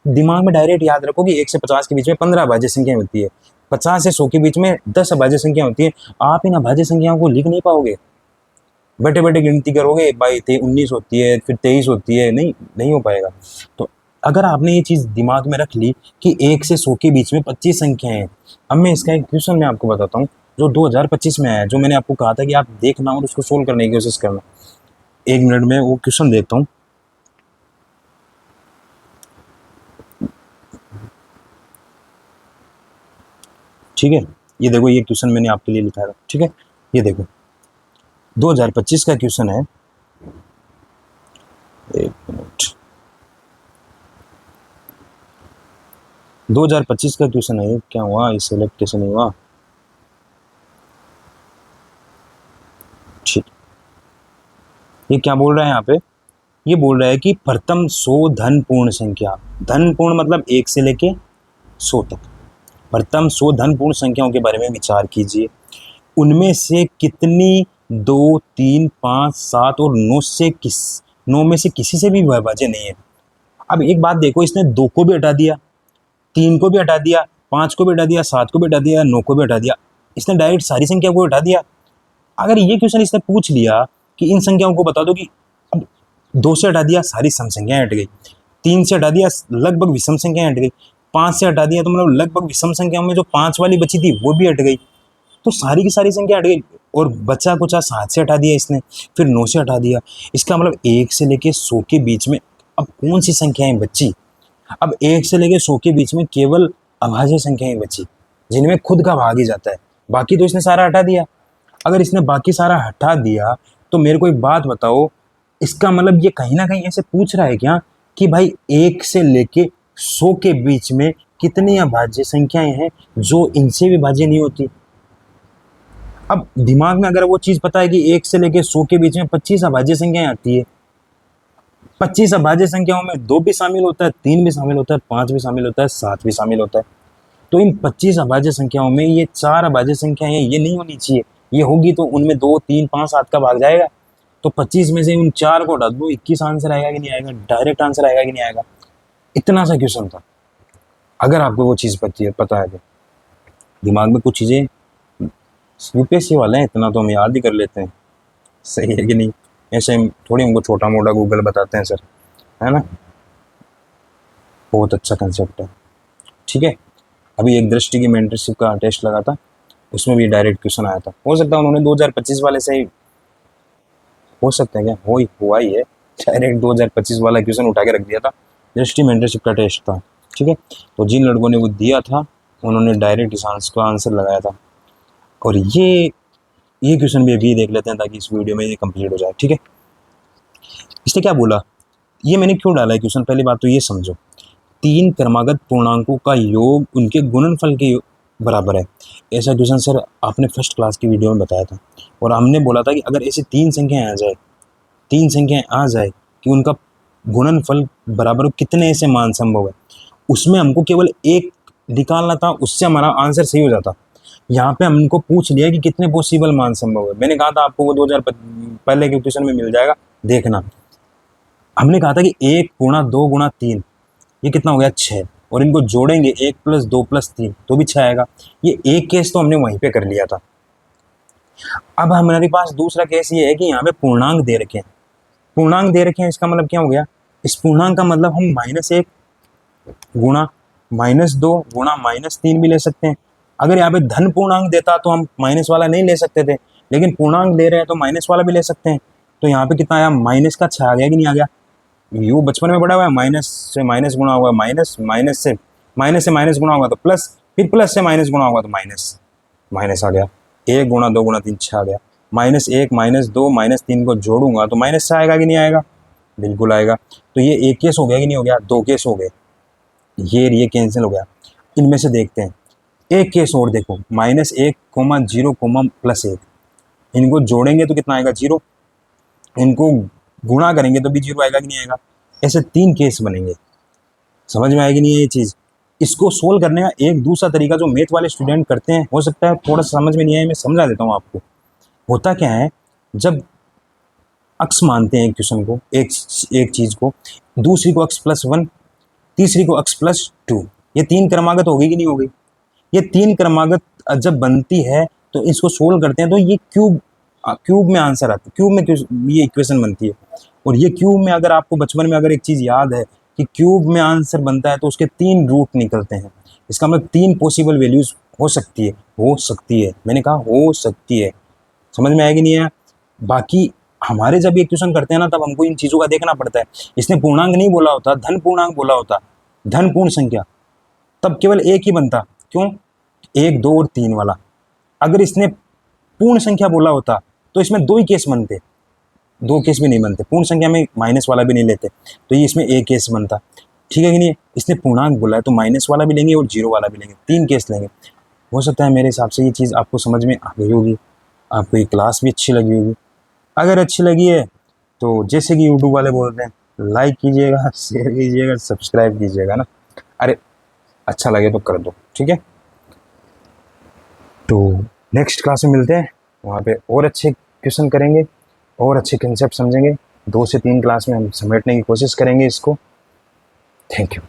दिमाग में डायरेक्ट याद रखो कि 1 से 50 के बीच में 15 अभाज्य संख्याएं होती है, 50 से 100 के बीच में 10 अभाज्य संख्या होती है। आप इन अभाज्य संख्याओं को लिख नहीं पाओगे, बैठे बैठे गिनती करोगे, भाई 19 होती है, फिर 23 होती है, नहीं हो पाएगा। तो अगर आपने ये चीज़ दिमाग में रख ली कि 1 से 100 के बीच में 25 संख्याएं हैं। अब मैं इसका एक क्वेश्चन मैं आपको बताता हूँ जो 2025 में आया है, जो मैंने आपको कहा था कि आप देखना और उसको सोल्व करने की कोशिश करना। 1 मिनट में वो क्वेश्चन देखता हूँ। ठीक है, ये देखो, ये क्वेश्चन मैंने आपके लिए लिखा है, ठीक है। ये देखो 2025 का क्वेश्चन है, 1 मिनट, 2025 का क्वेश्चन है। क्या हुआ, इस सेलेक्ट कैसे नहीं हुआ, ठीक। ये क्या बोल रहा है यहाँ पे, ये बोल रहा है कि प्रथम 100 धन पूर्ण संख्या, धन पूर्ण मतलब 1 से लेके 100 तक, प्रथम 100 धन पूर्ण संख्याओं के बारे में विचार कीजिए। उनमें से कितनी 2, 3, 5, 7 और 9 में से किसी से भी विभाज्य नहीं है। अब एक बात देखो, इसने 2 को भी हटा दिया, 3 को भी हटा दिया, 5 को भी हटा दिया, 7 को भी हटा दिया, 9 को भी हटा दिया, इसने डायरेक्ट सारी संख्या को हटा दिया। अगर ये क्वेश्चन इसने पूछ लिया कि इन संख्याओं को बता दो, कि अब 2 से हटा दिया सारी सम संख्याएं हट गई, 3 से हटा दिया लगभग विषम संख्याएं हट गई, 5 से हटा दिया तो मतलब लगभग विषम संख्याओं में जो 5 वाली बची थी वो भी हट गई, तो सारी की सारी संख्या हट गई। और बचा कुचा 7 से हटा दिया इसने, फिर 9 से हटा दिया। इसका मतलब 1 से लेके 100 के बीच में अब कौन सी संख्याएं बची, अब 1 से लेके 100 के बीच में केवल अभाज्य संख्याएं बची जिनमें खुद का भाग ही जाता है, बाकी तो इसने सारा हटा दिया। अगर इसने बाकी सारा हटा दिया तो मेरे को एक बात बताओ, इसका मतलब ये कहीं ना कहीं ऐसे पूछ रहा है क्या कि भाई 1 से लेके 100 के बीच में कितनी अभाज्य संख्याएं हैं जो इनसे भी भाज्य नहीं होती। अब दिमाग में अगर वो चीज पता है कि 1 से लेके 100 के बीच में 25 अभाज्य संख्याएं आती है, 25 अभाज्य संख्याओं में 2 भी शामिल होता है, 3 भी शामिल होता है, 5 भी शामिल होता है, 7 भी शामिल होता है, तो इन 25 अभाज्य संख्याओं में ये 4 अभाज्य संख्याएं ये नहीं होनी चाहिए। ये होगी तो उनमें 2, 3, 5, 7 का भाग जाएगा, तो 25 में से उन 4 को हटा दो, 21 आंसर आएगा कि नहीं आएगा, डायरेक्ट आंसर आएगा कि नहीं आएगा। इतना सा क्वेश्चन था, अगर आपको वो चीज़ पता है तो। दिमाग में कुछ चीज़ें, UPSC वाले हैं, इतना तो हम याद ही कर लेते हैं, सही है कि नहीं। ऐसे थोड़ी हमको छोटा मोटा गूगल बताते हैं सर, है ना। बहुत अच्छा कंसेप्ट है, ठीक है। अभी एक दृष्टि की मेंटरशिप का टेस्ट लगा था, उसमें भी डायरेक्ट क्वेश्चन आया था। हो सकता है उन्होंने 2025 वाले से ही, हो सकता है क्या, हुआ ही है, डायरेक्ट 2025 वाला क्वेश्चन उठा के रख दिया था। दृष्टि मेंटरशिप का टेस्ट था, ठीक है। तो जिन लड़कों ने वो दिया था उन्होंने डायरेक्ट इस आंसर लगाया था। और ये क्वेश्चन भी अभी देख लेते हैं ताकि इस वीडियो में ये कंप्लीट हो जाए, ठीक है। इसने क्या बोला, ये मैंने क्यों डाला है क्वेश्चन, पहली बात तो ये समझो। 3 क्रमागत पूर्णांकों का योग उनके गुणनफल के बराबर है। ऐसा क्वेश्चन सर आपने फर्स्ट क्लास की वीडियो में बताया था, और हमने बोला था कि अगर ऐसे 3 संख्याएं आ जाए कि उनका गुणनफल बराबर हो, कितने ऐसे मान संभव है, उसमें हमको केवल एक निकालना था, उससे हमारा आंसर सही हो जाता। यहाँ पे हमको पूछ लिया कि कितने पॉसिबल मान संभव है। मैंने कहा था आपको वो 2000 पहले के क्वेश्चन में मिल जाएगा, देखना। हमने कहा था कि 1 गुणा 2 गुणा 3, ये कितना हो गया 6, और इनको जोड़ेंगे 1 प्लस 2 प्लस 3 तो भी 6 आएगा। ये एक केस तो हमने वहीं पे कर लिया था। अब हमारे पास दूसरा केस ये है कि यहाँ पे पूर्णांक दे रखे हैं, इसका मतलब क्या हो गया, इस पूर्णांक का मतलब हम -1 गुणा -2 गुणा -3 भी ले सकते हैं। अगर यहाँ पे धन पूर्णांक देता तो हम माइनस वाला नहीं ले सकते थे, लेकिन पूर्णांक दे रहे हैं तो माइनस वाला भी ले सकते हैं। तो यहाँ पे कितना आया, माइनस का 6 आ गया कि नहीं आ गया। यू बचपन में पढ़ा हुआ है, माइनस से माइनस गुणा होगा माइनस, माइनस से माइनस गुणा होगा तो प्लस, फिर प्लस से माइनस गुणा होगा तो माइनस आ गया। 1 गुणा 2 गुणा 3 6 आ गया। -1 -2 -3 को जोड़ूंगा तो माइनस से आएगा कि नहीं आएगा, बिल्कुल आएगा। तो ये एक केस हो गया कि नहीं हो गया, 2 केस हो गए, ये कैंसिल हो गया। इनमें से देखते हैं एक केस और, देखो -1 0 +1, इनको जोड़ेंगे तो कितना आएगा 0, इनको गुणा करेंगे तो भी 0 आएगा कि नहीं आएगा। ऐसे 3 केस बनेंगे, समझ में आएगी नहीं है ये चीज़। इसको सोल्व करने का एक दूसरा तरीका जो मैथ वाले स्टूडेंट करते हैं, हो सकता है थोड़ा समझ में नहीं आए, मैं समझा देता हूँ आपको। होता क्या है, जब अक्स मानते हैं क्वेश्चन को, एक चीज़ को, दूसरी को x + 1, तीसरी को x + 2, ये 3 क्रमागत हो गई कि नहीं हो गई। ये 3 क्रमागत जब बनती है तो इसको सोल्व करते हैं तो ये क्यूब में आंसर आता है, क्यूब में ये इक्वेशन बनती है। और ये क्यूब में, अगर आपको बचपन में अगर एक चीज़ याद है कि क्यूब में आंसर बनता है तो उसके 3 रूट निकलते हैं। इसका मतलब 3 पॉसिबल वैल्यूज हो सकती है, मैंने कहा हो सकती है, समझ में आएगी नहीं है। बाकी हमारे जब ये क्वेश्चन करते हैं ना, तब हमको इन चीज़ों का देखना पड़ता है। इसने पूर्णांक नहीं बोला होता, धन पूर्णांक बोला होता, धन पूर्ण संख्या, तब केवल एक ही बनता। क्यों, 1 2 और 3 वाला। अगर इसने पूर्ण संख्या बोला होता तो इसमें 2 ही केस बनते, 2 केस भी नहीं बनते, पूर्ण संख्या में माइनस वाला भी नहीं लेते, तो ये इसमें एक केस बनता, ठीक है कि नहीं। इसने पूर्णांक बोला है तो माइनस वाला भी लेंगे और 0 वाला भी लेंगे, 3 केस लेंगे। हो सकता है मेरे हिसाब से ये चीज़ आपको समझ में आ गई होगी, आपको ये क्लास भी अच्छी लगी होगी। अगर अच्छी लगी है तो जैसे कि यूट्यूब वाले बोलते हैं, लाइक कीजिएगा, शेयर कीजिएगा, सब्सक्राइब कीजिएगा ना। अरे अच्छा लगे तो कर दो, ठीक है। तो नेक्स्ट क्लास में मिलते हैं, वहाँ पे और अच्छे क्वेश्चन करेंगे और अच्छे कंसेप्ट समझेंगे। 2 से 3 क्लास में हम समेटने की कोशिश करेंगे इसको। Thank you.